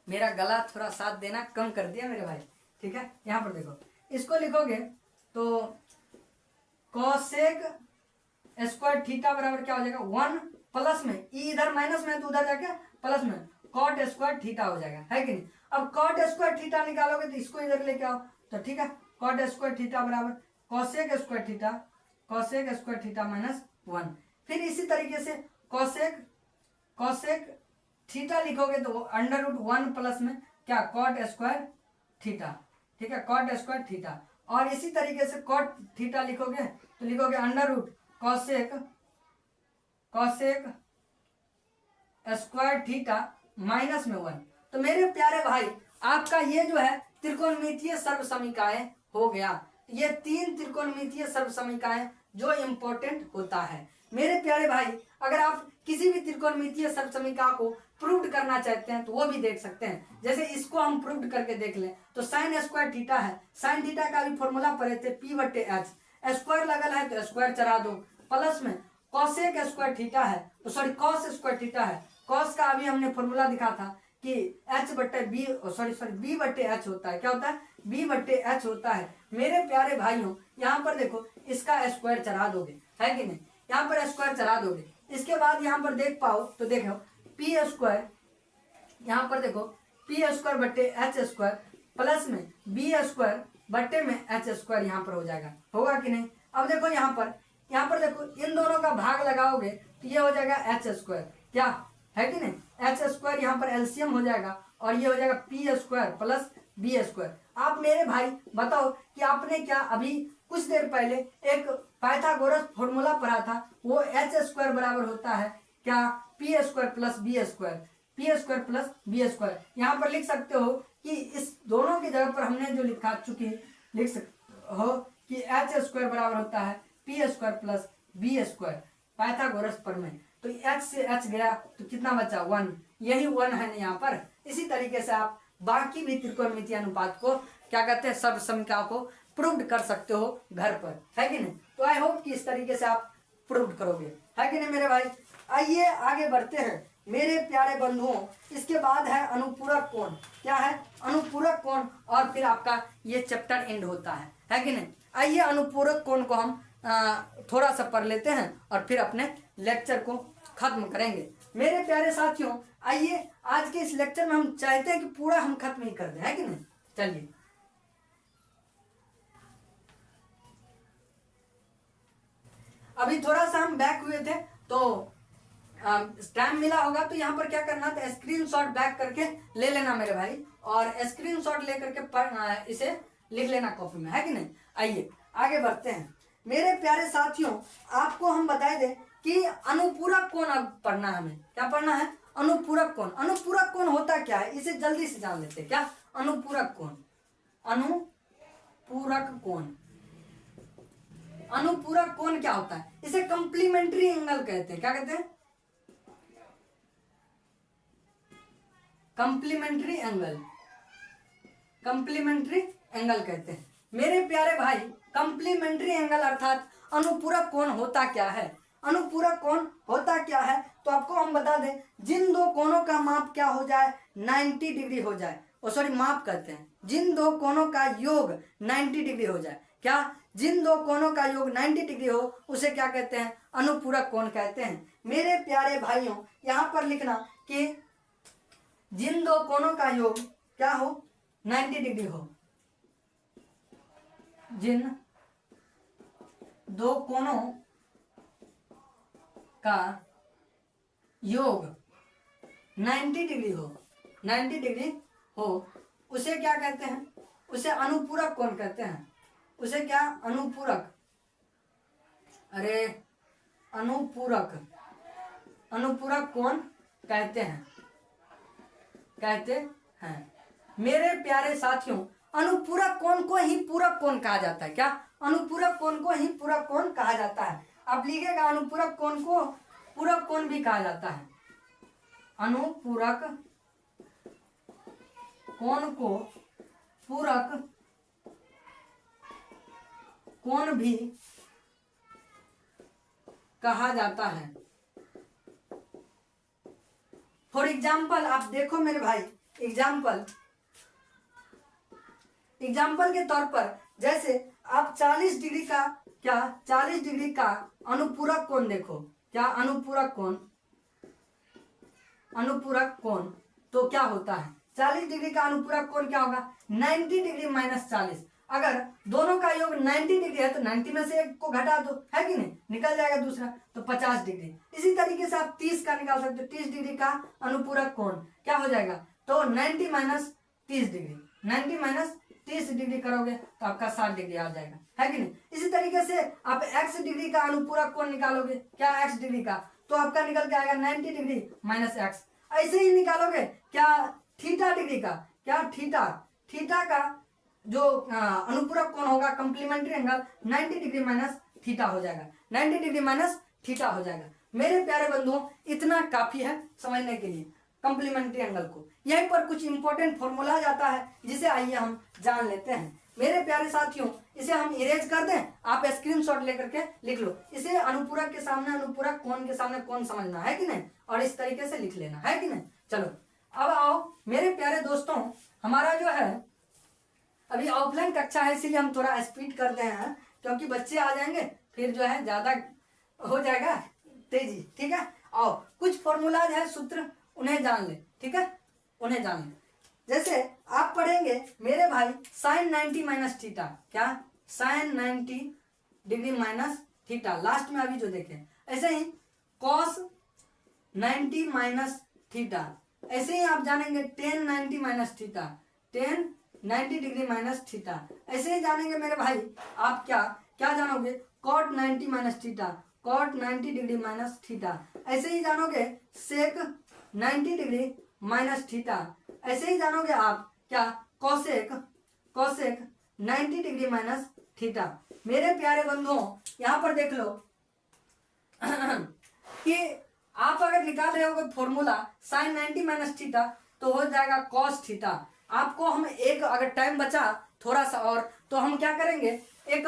मेरा गला थोड़ा साथ देना कम कर दिया मेरे भाई, ठीक है। यहाँ पर देखो इसको लिखोगे तो कॉसेक स्क्वायर थीटा बराबर क्या हो जाएगा 1 प्लस में, ई इधर माइनस में तो उधर जाके प्लस में कॉट स्क्वायर थीटा हो जाएगा, है कि नहीं। अब कॉट स्क्वायर थीटा निकालोगे तो इसको इधर लेके आओ तो ठीक है, कॉट स्क्वायर थीटा बराबर कॉसेक स्क्वायर थीटा माइनस 1। फिर इसी तरीके से कॉसेक थीटा लिखोगे तो अंडर रूट 1 प्लस में क्या कॉट स्क्वायर थीटा, ठीक है, कॉट स्क्वायर थीटा। और इसी तरीके से कॉट थीटा लिखोगे तो लिखोगे under root cosec square theta minus में 1। तो मेरे प्यारे भाई आपका ये जो है त्रिकोणमितीय सर्व समीकरण हो गया। ये तीन त्रिकोणमितीय सर्व समीकरण जो इम्पोर्टेंट होता है। मेरे प्यारे भाई अगर आप किसी भी त्रिकोणमितीय सर्व समीकरण को प्रूव करना चाहते हैं तो वो भी देख सकते हैं। जैसे इसको हम प्रूव करके देख लें तो साइन स्क्वायर थीटा है, साइन थीटा का भी फॉर्मूला पढ़े थे P/H, स्क्वायर लगल है तो स्क्वायर चढ़ा दो, प्लस में कॉसेक स्क्वायर थीटा है, तो सॉरी कॉस स्क्वायर थीटा है, कॉस का अभी हमने फॉर्मूला दिखा था कि B/H होता है। क्या होता है B/H होता है। मेरे प्यारे भाइयों यहाँ पर देखो इसका स्क्वायर चढ़ा दोगे, है कि नहीं, यहाँ पर स्क्वायर चढ़ा दोगे। इसके बाद यहाँ पर देख पाओ तो देखो पी स्क्वायर, यहाँ पर देखो P/H स्क्वायर प्लस में B/H स्क्वायर यहाँ पर हो जाएगा, होगा कि नहीं। अब देखो यहाँ पर देखो इन दोनों का भाग लगाओगे तो ये हो जाएगा H स्क्वायर, क्या है कि नहीं, H स्क्वायर यहाँ पर एलसीएम हो जाएगा और ये हो जाएगा P square plus B square. आप मेरे भाई बताओ कि आपने क्या अभी कुछ देर पहले एक पाइथागोरस फॉर्मूला पढ़ा था, वो H स्क्वायर बराबर होता है क्या P square plus B square, P square plus B square. यहाँ पर लिख सकते हो कि इस दोनों की जगह पर हमने जो लिख सकते हो कि H स्क्वायर बराबर होता है P square plus B square Pythagoras प्रमेय। तो H से H गया तो कितना बचा 1, यही 1 है ना यहाँ पर। इसी तरीके से आप बाकी भी त्रिकोणमितीय अनुपात को क्या कहते हैं सर्व समीकरण को प्रूव कर सकते हो घर पर, है कि नहीं। तो आई होप कि इस तरीके से आप प्रूव करोगे, है कि नहीं मेरे भाई। आइए आगे बढ़ते हैं मेरे प्यारे बंधुओं। इसके बाद है अनुपूरक कोण। क्या है अनुपूरक कोण और फिर आपका आपका ये चैप्टर एंड होता है कि नहीं। आइए अनुपूरक कोण को हम थोड़ा सा पढ़ लेते हैं और फिर अपने लेक्चर को खत्म करेंगे। मेरे प्यारे साथियों, आइए आज के इस लेक्चर में हम चाहते हैं कि पूरा हम खत्म ही कर दें, है कि नहीं। चलिए, अभी थोड़ा सा हम बैक हुए थे तो टाइम मिला होगा तो यहाँ पर क्या करना था, स्क्रीनशॉट बैक करके ले लेना मेरे भाई, और स्क्रीनशॉट लेकर के इसे लिख लेना कॉपी में, है कि नहीं। आइए आगे बढ़ते हैं। मेरे प्यारे साथियों, आपको हम बताए दें कि अनुपूरक कोण अब पढ़ना है। हमें क्या पढ़ना है, अनुपूरक कोण। अनुपूरक कोण होता क्या है, इसे जल्दी से जान लेते हैं। क्या अनुपूरक कोण, अनुपूरक कोण, अनुपूरक कोण क्या होता है, इसे कंप्लीमेंट्री एंगल कहते हैं। क्या कहते हैं, कंप्लीमेंट्री एंगल, कंप्लीमेंट्री एंगल कहते हैं। मेरे प्यारे भाई, कंप्लीमेंट्री एंगल अर्थात अनुपूरक कोण होता क्या है। अनुपूरक कोण होता क्या है तो आपको हम बता दें, जिन दो कोणों का माप क्या हो जाए, 90 डिग्री हो जाए, माप कहते हैं, जिन दो कोणों का योग 90 डिग्री हो जाए। क्या, जिन दो कोणों का योग 90 डिग्री हो उसे क्या कहते हैं, अनुपूरक कोण कहते हैं। मेरे प्यारे भाइयों, यहाँ पर लिखना कि जिन दो कोणों का योग क्या हो, 90 डिग्री हो, जिन दो कोणों का योग 90 डिग्री हो, 90 डिग्री हो, उसे क्या कहते हैं, उसे अनुपूरक कोण कहते हैं। उसे क्या, अनुपूरक, अरे अनुपूरक, अनुपूरक कोण कहते हैं, कहते हैं। मेरे प्यारे साथियों, अनुपूरक कोण को ही पूरक कोण कहा जाता है। क्या, अनुपूरक कोण को ही पूरक कोण कहा जाता है। अब लिखेगा, अनुपूरक कोण को पूरक कोण भी कहा जाता है। अनुपूरक कोण को पूरक कोण भी कहा जाता है। फॉर एग्जाम्पल आप देखो मेरे भाई, एग्जाम्पल के तौर पर, जैसे आप 40 डिग्री का, क्या 40 डिग्री का अनुपूरक कोण देखो। क्या, अनुपूरक कोण, अनुपूरक कोण तो क्या होता है, 40 डिग्री का अनुपूरक कोण क्या होगा, 90 डिग्री माइनस 40। अगर दोनों का योग 90 डिग्री है तो 90 में से एक को घटा दो, है कि नहीं, निकल जाएगा दूसरा, तो 50 डिग्री। इसी तरीके से आप 30 का निकाल सकते हो, 30 डिग्री का अनुपूरक कोण क्या हो जाएगा, तो 90 माइनस 30 डिग्री, 90 माइनस 30 डिग्री करोगे तो आपका 60 डिग्री आ जाएगा, है कि नहीं। इसी तरीके से आप x डिग्री का अनुपूरक कोण निकालोगे, क्या x डिग्री का, तो आपका निकल के आएगा 90 डिग्री माइनस x। ऐसे ही निकालोगे क्या थीटा डिग्री का, क्या थीटा का जो अनुपूरक कोण होगा, complementary angle 90 degree minus theta हो जाएगा, 90 डिग्री माइनस थीटा हो जाएगा। मेरे प्यारे बंधुओं, इतना काफी है समझने के लिए कंप्लीमेंट्री एंगल को। यहीं पर कुछ इंपॉर्टेंट फॉर्मूला जाता है जिसे आइए हम जान लेते हैं। मेरे प्यारे साथियों, इसे हम इरेज कर दें, आप स्क्रीनशॉट लेकर के लिख लो। इसे अनुपूरक के सामने अनुपूरक, कोण के सामने कोण समझना है कि नहीं, और इस तरीके से लिख लेना है कि नहीं। चलो अब आओ मेरे प्यारे दोस्तों, हमारा जो है अभी ऑफलाइन कक्षा है, इसीलिए हम थोड़ा स्पीड कर रहे हैं, क्योंकि बच्चे आ जाएंगे फिर जो है ज्यादा हो जाएगा तेजी, ठीक है। और कुछ फॉर्मूलाज है, सूत्र, उन्हें जान ले, ठीक है, उन्हें जान ले। जैसे आप पढ़ेंगे मेरे भाई साइन 90 माइनस थीटा, क्या sine 90 degree minus theta, last में अभी जो देखें। ऐसे ही कॉस 90 माइनस थीटा, ऐसे ही आप जानेंगे tan 90 minus theta, tan 90 degree minus theta. ऐसे ही जानेंगे मेरे भाई आप क्या जानोगे, cot 90 minus theta, cot 90 degree minus theta. ऐसे ही जानोगे सेक 90 डिग्री माइनस थीटा। ऐसे ही जानोगे आप क्या, कॉसेक 90 डिग्री माइनस थीटा। मेरे प्यारे बंधुओं, यहाँ पर देख लो कि आप अगर निकाल रहे हो फॉर्मूला साइन 90 माइनस थीटा तो हो जाएगा कॉस थीटा। आपको हम एक, अगर टाइम बचा थोड़ा सा और, तो हम क्या करेंगे, एक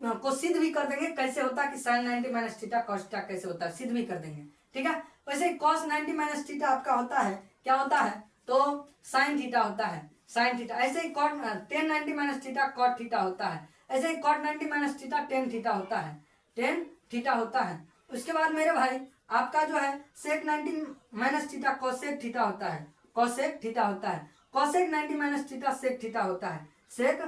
को सिद्ध भी कर देंगे कैसे होता है कि sine 90 minus theta cos theta कैसे होता है, सिद्ध भी कर देंगे, ठीक है। वैसे कॉस 90 माइनस थीटा आपका होता है, क्या होता है, तो साइन थीटा होता है, साइन थीटा। ऐसे ही cot tan 90 minus theta cot theta होता है। ऐसे ही cot 90 minus theta tan theta होता है, टेन थीटा होता है। उसके बाद मेरे भाई आपका जो है sec 90 minus theta cosec theta होता है, कोसेक थीटा होता है। Cosec 90 minus theta sec theta होता है, सेक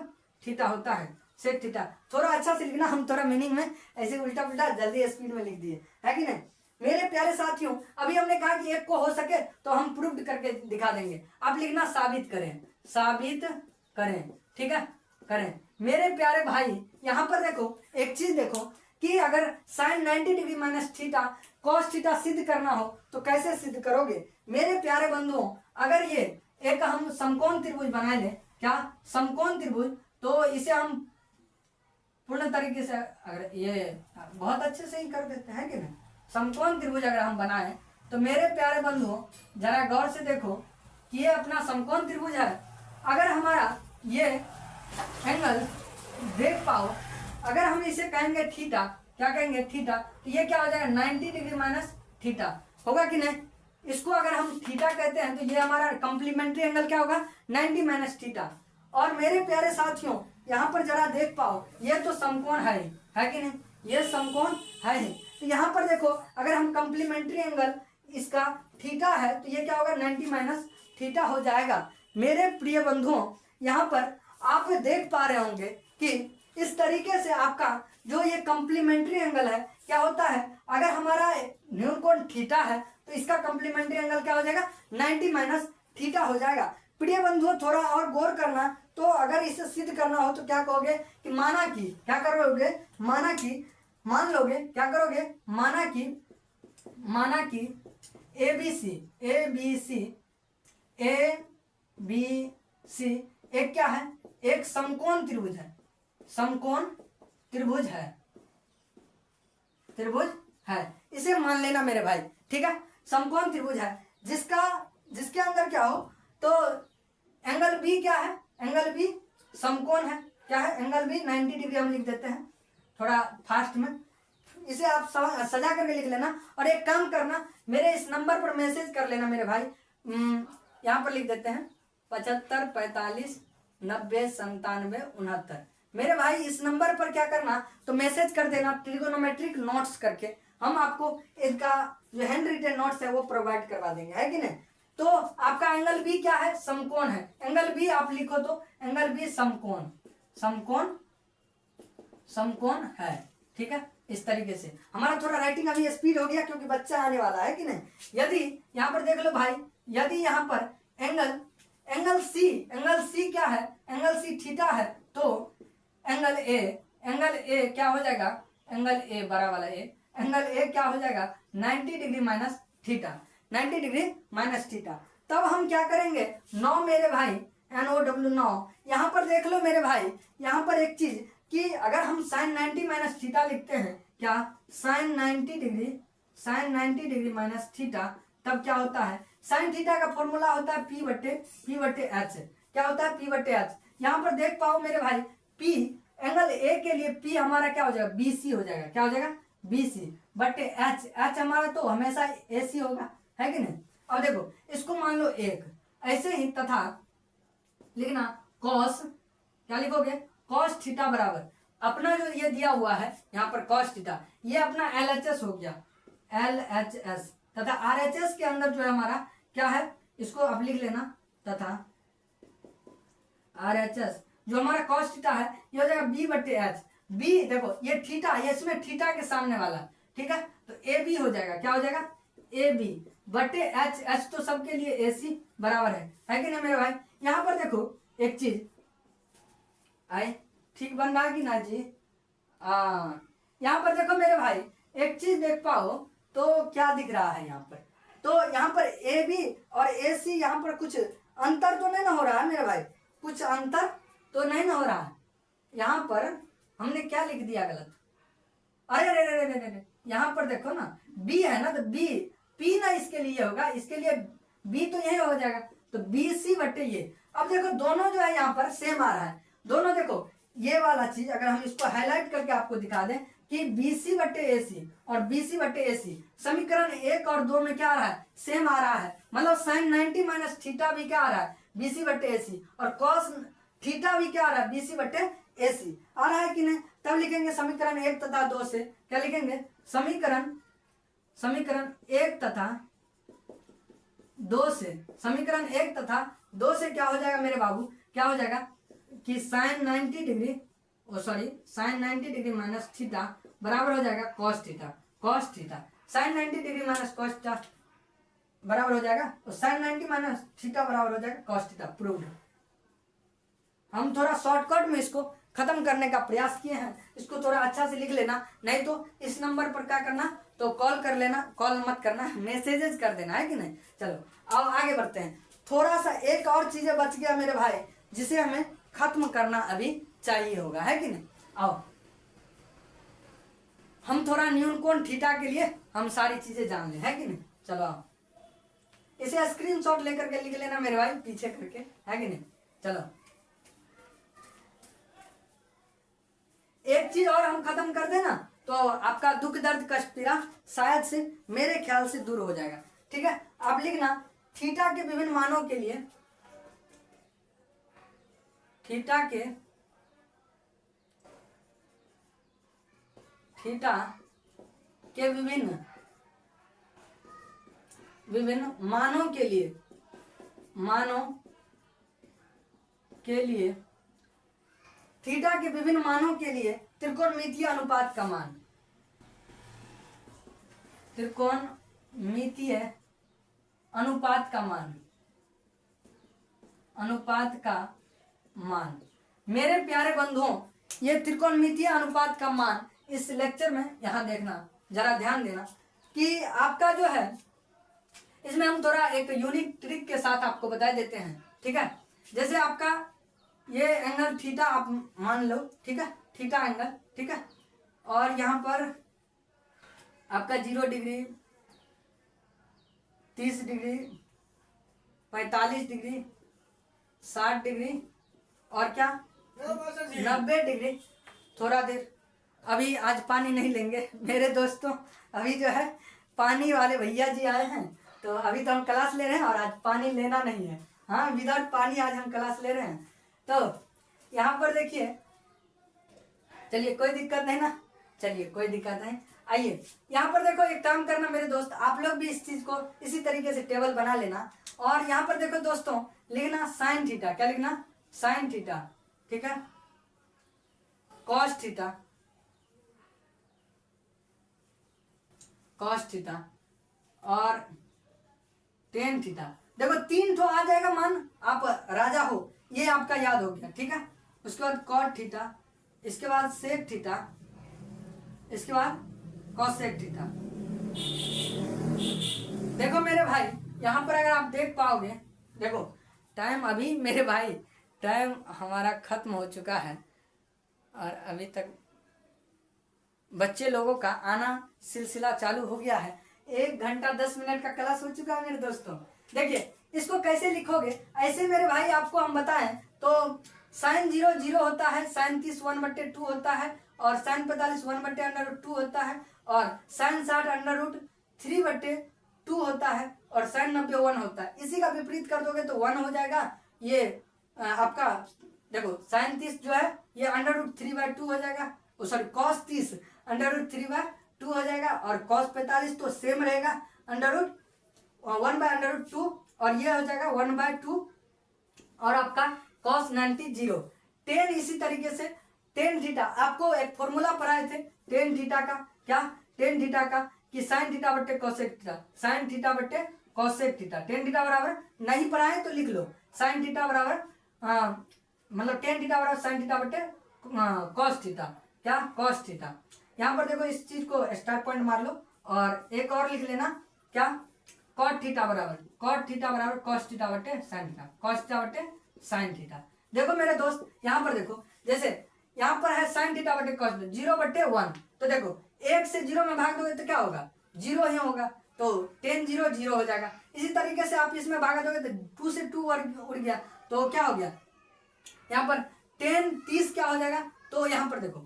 थीटा होता है, सेक थीटा। थोड़ा अच्छा से लिखना, हम थोड़ा मीनिंग में ऐसे उल्टा पुल्टा जल्दी स्पीड में लिख दिए, है कि नहीं मेरे प्यारे साथियों। अभी हमने कहा कि एक को हो सके तो हम प्रूफ करके दिखा देंगे। आप लिखना साबित करें, साबित करें, ठीक है, करें। मेरे प्यारे भाई यहाँ पर देखो एक चीज देखो कि अगर sine 90 degree minus theta cos theta सिद्ध करना हो तो कैसे सिद्ध करोगे मेरे प्यारे बंधुओं। अगर ये एक हम समकोण त्रिभुज बना ले, क्या समकोण त्रिभुज, तो इसे हम पूर्ण तरीके से अगर ये बहुत अच्छे से ही कर देते हैं कि नहीं। समकोण त्रिभुज अगर हम बनाए तो मेरे प्यारे बंधुओं जरा गौर से देखो कि ये अपना समकोण त्रिभुज है। अगर हमारा ये एंगल देख पाओ, अगर हम इसे कहेंगे थीटा, क्या कहेंगे थीटा, तो ये क्या हो जाएगा 90 डिग्री माइनस थीटा होगा कि नहीं। इसको अगर हम थीटा कहते हैं तो ये हमारा कंप्लीमेंट्री एंगल क्या होगा 90 माइनस थीटा। और मेरे प्यारे साथियों यहाँ पर जरा देख पाओ ये तो समकोण है कि नहीं, ये समकोण है ही। तो यहाँ पर देखो अगर हम कंप्लीमेंट्री एंगल इसका थीटा है तो ये क्या होगा 90 माइनस थीटा हो जाएगा। मेरे प्रिय बंधुओं यहाँ पर आप देख पा रहे होंगे कि इस तरीके से आपका जो ये कंप्लीमेंट्री एंगल है क्या होता है, अगर हमारा न्यून कोण थीटा है तो इसका कंप्लीमेंट्री एंगल क्या हो जाएगा 90 माइनस थीटा हो जाएगा। प्रिय बंधुओं थोड़ा और गौर करना, तो अगर इसे सिद्ध करना हो तो क्या कहोगे कि माना कि, क्या करोगे माना कि, मान लोगे, क्या करोगे माना कि ए बी सी एक क्या है, एक समकोण त्रिभुज है, समकोण त्रिभुज है, त्रिभुज है, इसे मान लेना मेरे भाई, ठीक है। समकोण त्रिभुज है जिसके अंदर क्या हो तो एंगल बी क्या है, एंगल बी समकोण है, क्या है एंगल बी 90 डिग्री हम लिख देते हैं थोड़ा फास्ट में। इसे आप सजा करके लिख लेना और एक काम करना मेरे इस नंबर पर मैसेज कर लेना मेरे भाई। यहाँ पर लिख देते हैं 75 45 90 97 69। मेरे भाई इस नंबर पर क्या करना तो मैसेज कर देना ट्रिगोनोमेट्रिक नोट्स करके, हम आपको इसका जो हैंड रिटन नोट्स है वो प्रोवाइड करवा देंगे, है कि नहीं। तो आपका एंगल बी क्या है समकोण है, एंगल बी आप लिखो तो एंगल बी समकोण, समकोण समकोण है, ठीक है। इस तरीके से हमारा थोड़ा राइटिंग अभी स्पीड हो गया क्योंकि बच्चा आने वाला है कि नहीं। यदि यहाँ पर देख लो भाई, यदि यहाँ पर एंगल सी क्या है, एंगल सी थीटा है तो एंगल ए क्या हो जाएगा, एंगल ए बड़ा वाला एंगल ए क्या हो जाएगा 90 degree minus theta, 90 degree minus theta. तब हम क्या करेंगे 9 मेरे भाई NOW 9। यहाँ पर देख लो मेरे भाई, यहाँ पर एक चीज कि अगर हम साइन 90 माइनस थीटा लिखते हैं, क्या साइन 90 डिग्री माइनस थीटा, तब क्या होता है साइन थीटा का फॉर्मूला होता है P बटे H, क्या होता है P बटे H। यहाँ पर देख पाओ मेरे भाई P एंगल ए के लिए P हमारा क्या हो जाएगा BC हो जाएगा, क्या हो जाएगा BC बटे H हमारा तो हमेशा AC होगा, है कि नहीं। अब देखो इसको मान लो एक, ऐसे ही तथा लिखना कॉस, क्या लिखोगे कॉस थीटा बराबर अपना जो ये दिया हुआ है यहाँ पर कॉस थीटा, ये अपना LHS हो गया, LHS तथा RHS के अंदर जो है हमारा क्या है इसको अब लिख लेना, तथा RHS जो हमारा कॉस थीटा है ये हो जाएगा B बटे H। B देखो ये थीटा, ये इसमें थीटा के सामने वाला, ठीक है, तो AB हो जाएगा, क्या हो जाएगा AB बटे H तो सबके लिए AC बराबर है कि नहीं मेरे भाई। यहाँ पर देखो एक चीज आए ठीक बन रहा है कि ना जी, यहाँ पर देखो मेरे भाई एक चीज देख पाओ तो क्या दिख रहा है यहाँ पर, तो यहाँ पर AB और AC यहाँ पर कुछ अंतर तो नहीं ना हो रहा है मेरे भाई, कुछ अंतर तो नहीं ना हो रहा है। यहाँ पर हमने क्या लिख दिया गलत, अरे रे रे रे रे, यहाँ पर देखो ना B है ना तो B P ना इसके लिए होगा, इसके लिए B तो यही हो जाएगा तो BC बटे ये। अब देखो दोनों जो है यहाँ पर सेम आ रहा है, दोनों देखो ये वाला चीज अगर हम इसको हाईलाइट करके आपको दिखा दें कि BC बटे AC और BC बटे AC समीकरण 1 और 2 में क्या आ रहा है सेम आ रहा है, मतलब साइन 90 माइनस थीटा भी क्या आ रहा है BC बट्टे AC, और कॉस थीटा भी क्या आ रहा है, BC बट्टे AC आ रहा है कि नहीं। तब लिखेंगे समीकरण 1 तथा 2 से, क्या लिखेंगे, समीकरण 1 तथा 2 से, समीकरण 1 तथा 2 से क्या हो जाएगा मेरे बाबू, क्या हो जाएगा कि साइन 90 डिग्री माइनस थीटा बराबर हो जाएगा cos theta, sine 90 degree minus cos theta बराबर हो जाएगा, और साइन 90 माइनस थीटा बराबर हो जाएगा कॉस थीटा। प्रूव्ड। हम थोड़ा शॉर्टकट में इसको खत्म करने का प्रयास किए हैं, इसको थोड़ा अच्छा से लिख लेना, नहीं तो इस नंबर पर क्या करना, तो कॉल कर लेना, कॉल मत करना, मैसेजेस कर देना, है कि नहीं। चलो अब आगे बढ़ते हैं। थोड़ा सा एक और चीजें बच गया मेरे भाई, जिसे हमें खत्म करना अभी चाहिए होगा, है कि नहीं। आओ हम थोड़ा न्यून कोण थीटा के लिए हम सारी चीजें जान लें, है कि नहीं। चलो आओ, इसे स्क्रीनशॉट लेकर के लिख लेना मेरे भाई पीछे करके, है कि नहीं। चलो एक चीज और हम खत्म कर देना तो आपका दुख दर्द कष्ट पीड़ा शायद से मेरे ख्याल से दूर हो जाएगा, ठीक है। आप लिखना थीटा के विभिन्न मानों के लिए, थीटा के विभिन्न मानों के लिए थीटा के विभिन्न मानों के लिए त्रिकोणमितीय अनुपात का मान, त्रिकोणमितीय अनुपात का मान मेरे प्यारे बंधुओं, ये त्रिकोणमितीय अनुपात का मान इस लेक्चर में, यहाँ देखना जरा ध्यान देना कि आपका जो है इसमें हम थोड़ा एक यूनिक ट्रिक के साथ आपको बता देते हैं, ठीक है। जैसे आपका ये एंगल थीटा आप मान लो, ठीक है, थीटा एंगल, ठीक है, और यहाँ पर आपका 0 डिग्री, 30 डिग्री, 45 डिग्री, 60 डिग्री और क्या 90 डिग्री। थोड़ा देर अभी आज पानी नहीं लेंगे मेरे दोस्तों, अभी जो है पानी वाले भैया जी आए हैं, तो अभी तो हम क्लास ले रहे हैं और आज पानी लेना नहीं है, हाँ विदाउट पानी आज हम क्लास ले रहे हैं। तो यहाँ पर देखिए, चलिए कोई दिक्कत नहीं ना, चलिए कोई दिक्कत नहीं। आइए यहाँ पर देखो, एक काम करना मेरे दोस्त, आप लोग भी इस चीज को इसी तरीके से टेबल बना लेना, और यहाँ पर देखो दोस्तों लिखना साइन थीटा, क्या लिखना, साइन थीटा, ठीक है, कॉस थीटा और टेन थीटा। देखो 3 ठो आ जाएगा मान, आप राजा हो, ये आपका याद हो गया, ठीक है। उसके बाद कॉट थीटा, इसके बाद सेक थीटा, इसके बाद कॉसेक थीटा। देखो मेरे भाई यहाँ पर अगर आप देख पाओगे, देखो टाइम अभी मेरे भाई टाइम हमारा खत्म हो चुका है, और अभी तक बच्चे लोगों का आना सिलसिला चालू हो गया है। 1 घंटा 10 मिनट का क्लास हो चुका है मेरे दोस्तों। देखिए इसको कैसे लिखोगे, ऐसे मेरे भाई आपको हम बताएं तो साइन 0 0 होता है, साइन 30 1/2 होता है, और साइन 45 1/√2 होता है, और साइन 60 √3/2 होता है, और साइन 90 1 होता है। इसी का विपरीत कर दोगे तो 1 हो जाएगा। ये आपका देखो साइन 30 जो है ये √3/2 हो जाएगा, सॉरी कॉस 30 √3/2 हो जाएगा, और कॉस 45 तो सेम रहेगा √1/√2, और ये हो जाएगा 1/2, और आपका कॉस 90 0। टेन इसी तरीके से टेन थीटा, आपको एक फॉर्मूला पढ़ाए थे टेन थीटा का, क्या टेन थीटा का, कि साइन थीटा बट्टे कॉसेक थीटा, साइन थीटा बट्टे कॉसेक थीटा। टेन थीटा बराबर नहीं पढ़ाए तो लिख लो, साइन थीटा बराबर मतलब टेन थीटा बराबर साइन थीटा बट्टे कॉस थीटा, क्या कॉस थीटा। यहाँ पर देखो इस चीज को स्टार पॉइंट मार लो, और एक और लिख लेना, क्या कॉट थीटा बराबर कॉस थीटा बट्टे साइन थीटा, कॉस थीटा बट्टे साइन थीटा। देखो मेरे दोस्त यहाँ पर देखो, जैसे यहाँ पर है साइन थीटा बट्टे कॉस 0/1, तो देखो 1 से 0 में भाग दोगे तो क्या होगा, 0 ही होगा, तो टेन 0 0 हो जाएगा। इसी तरीके से आप इसमें भागा दोगे तो 2 से 2 उड़ गया, तो क्या हो गया, यहाँ पर टेन 30 क्या हो जाएगा, तो यहाँ पर देखो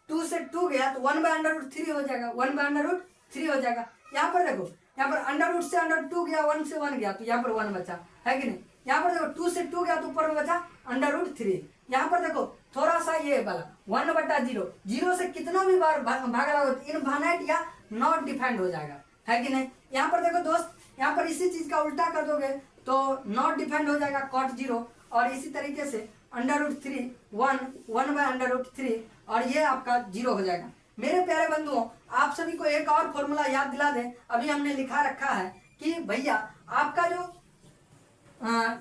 2 से 2 गया तो 1/√3 हो जाएगा, 1/√3 हो जाएगा। यहाँ पर देखो, यहाँ पर अंडर रूट से √2 गया, 1 से 1 गया, तो यहाँ पर 1 बचा, है कि नहीं। यहाँ पर देखो 2 से 2 गया तो ऊपर में बचा √3। यहाँ पर देखो थोड़ा सा ये वाला 1/0, 0 से कितना भी बार भागा हो इनफाइनाइट या नॉट डिफाइंड हो जाएगा, है कि नहीं। यहाँ पर देखो दोस्त, यहाँ पर इसी चीज का उल्टा कर दोगे तो नॉट डिफाइंड हो जाएगा cot 0, और इसी तरीके से √3 1/√3 और ये आपका 0 हो जाएगा। मेरे प्यारे बंधुओं, आप सभी को एक और फॉर्मूला याद दिला दें, अभी हमने लिखा रखा है कि भैया आपका जो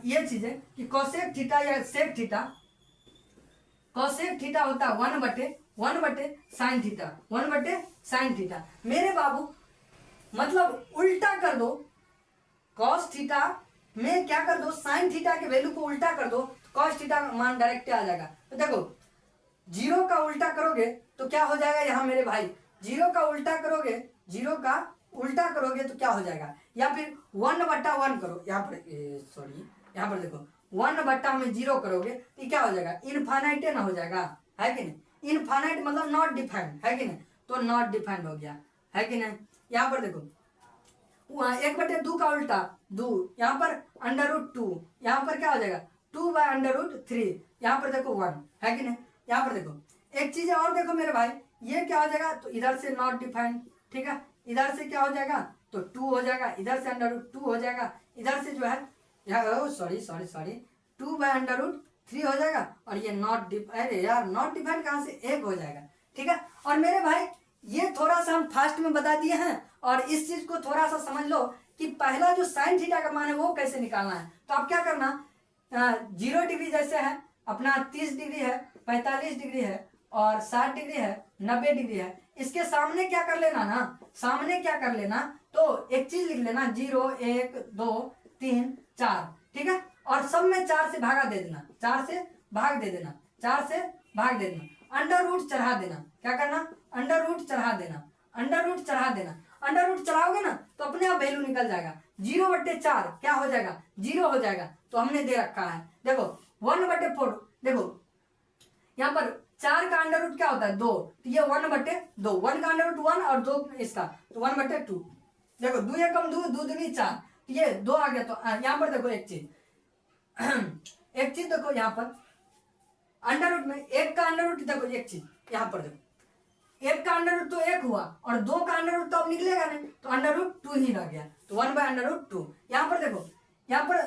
ये चीज है कि कोसेक थीटा या सेक थीटा, कोसेक थीटा होता है 1/sin थीटा, 1/sin थीटा। मेरे बाबू मतलब उल्टा कर दो, कॉस थीटा में क्या कर दो, साइन थीटा के वैल्यू को उल्टा कर दो, कॉस थीटा का मान डायरेक्ट आ जाएगा। तो देखो 0 का उल्टा करोगे तो क्या हो जाएगा, यहाँ मेरे भाई 0 का उल्टा करोगे, 0 का उल्टा करोगे तो क्या हो जाएगा, या फिर 1/1 करो, यहाँ पर सॉरी यहाँ पर देखो 1/0 करोगे तो क्या हो जाएगा, इनफाइनाइट ना हो जाएगा, है कि नहीं। इनफाइनाइट मतलब नॉट डिफाइंड, है कि नहीं, तो नॉट डिफाइंड हो गया, है कि नहीं। यहाँ पर देखो 1/2 का उल्टा 2, यहाँ पर √2, यहाँ पर क्या हो जाएगा 2/√3, यहाँ पर देखो 1, है कि नहीं। यहाँ पर देखो एक चीज और देखो मेरे भाई, ये क्या हो जाएगा, तो इधर से नॉट डिफाइंड, ठीक है, इधर से क्या हो जाएगा तो 2 हो जाएगा, इधर से √2 हो जाएगा, इधर से जो है सॉरी 2/√3 हो जाएगा, और ये नॉट अरे यार नॉट डिफाइंड कहाँ से 1 हो जाएगा, ठीक है। और मेरे भाई ये थोड़ा सा हम फास्ट में बता दिए हैं, और इस चीज को थोड़ा सा समझ लो कि पहला जो साइन थीटा का मान है वो कैसे निकालना है। तो आप क्या करना, 0 डिग्री जैसे है अपना 30 डिग्री है, 45 डिग्री है और 60 डिग्री है, 90 डिग्री है, इसके सामने क्या कर लेना ना, सामने क्या कर लेना, तो एक चीज लिख लेना 0 1 2 3 4, ठीक है, और सब में 4 से भागा दे देना, 4 से भाग दे देना, 4 से भाग दे देना, √, चढ़ा देना, क्या करना √, चढ़ा देना, √, चढ़ा देना, √ चढ़ाओगे ना तो अपने आप वैल्यू निकल जाएगा, 0/4 क्या हो जाएगा 0 हो जाएगा। तो हमने दे रखा है देखो 1/4, देखो यहाँ पर 4 का √ क्या होता है 2, तो ये 1/2, 1 का √ 1 और 2 इसका, तो 1/2, देखो 2 एकम 2, 2 दूनी 4, तो ये 2 आ गया। तो यहाँ पर देखो एक चीज एक चीज देखो, यहाँ पर √ में 1 का √ देखो, एक चीज यहाँ पर देखो 1 का √ तो 1 हुआ, और 2 का √ तो अब निकलेगा नहीं, तो √2 ही रह गया, तो 1/√2। यहाँ पर देखो, यहाँ पर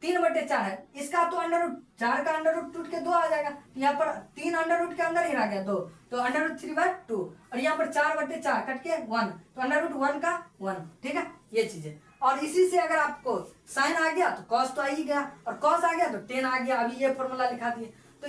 3/4 है, इसका तो √4 का √ टूट के 2 आ जाएगा, तो यहाँ पर 3 √ के अंदर ही रह गया 2, तो √3/2, और यहाँ पर 4/4 कट के 1, तो √1 का 1, ठीक है, ये चीज है। और इसी से अगर आपको साइन आ गया तो कॉस तो आ ही गया, और कॉस आ गया तो टेन आ गया, अभी ये फॉर्मूला लिखा दिए। तो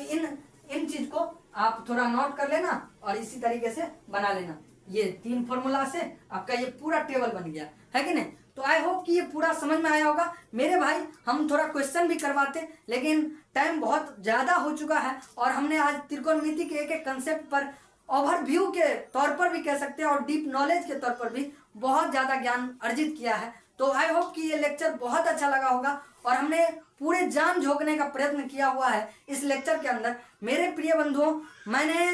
इन चीज को आप थोड़ा नोट कर लेना और इसी तरीके से बना लेना, ये 3 फॉर्मूला से आपका ये पूरा टेबल बन गया, है कि नहीं। तो आई होप कि ये पूरा समझ में आया होगा मेरे भाई। हम थोड़ा क्वेश्चन भी करवाते, लेकिन टाइम बहुत ज्यादा हो चुका है, और हमने आज त्रिकोणमिति के एक कंसेप्ट पर ओवरव्यू के तौर पर भी कह सकते हैं और डीप नॉलेज के तौर पर भी बहुत ज्यादा ज्ञान अर्जित किया है। तो आई होप कि ये लेक्चर बहुत अच्छा लगा होगा, और हमने पूरे जान झोंकने का प्रयत्न किया हुआ है इस लेक्चर के अंदर। मेरे प्रिय बंधुओं, मैंने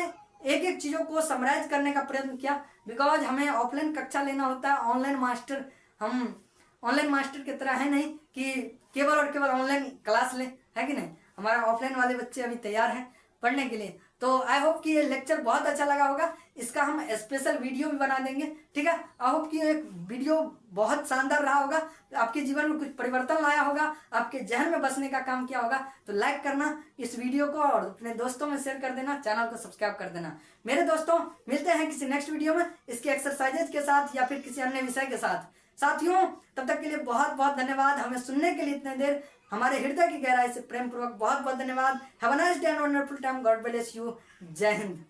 एक एक चीजों को समराइज करने का प्रयत्न किया, बिकॉज हमें ऑफलाइन कक्षा लेना होता है, ऑनलाइन मास्टर, हम ऑनलाइन मास्टर की तरह है नहीं कि केवल और केवल ऑनलाइन क्लास लें, है कि नहीं। हमारा ऑफलाइन वाले बच्चे अभी तैयार हैं पढ़ने के लिए। तो आई होप कि ये लेक्चर बहुत अच्छा लगा होगा, इसका हम स्पेशल वीडियो भी बना देंगे, ठीक है। आई होप कि एक वीडियो बहुत शानदार रहा होगा, आपके जीवन में कुछ परिवर्तन लाया होगा, आपके जहन में बसने का काम किया होगा। तो लाइक करना इस वीडियो को और अपने दोस्तों में शेयर कर देना, चैनल को सब्सक्राइब कर देना। मेरे दोस्तों, मिलते हैं किसी नेक्स्ट वीडियो में इसके एक्सरसाइजेज के साथ या फिर किसी अन्य विषय के साथ। साथियों, तब तक के लिए बहुत बहुत धन्यवाद हमें सुनने के लिए इतने देर। हमारे हृदय की गहराई से प्रेम पूर्वक बहुत बहुत धन्यवाद। Have a nice day and wonderful time. God bless you. जय हिंद।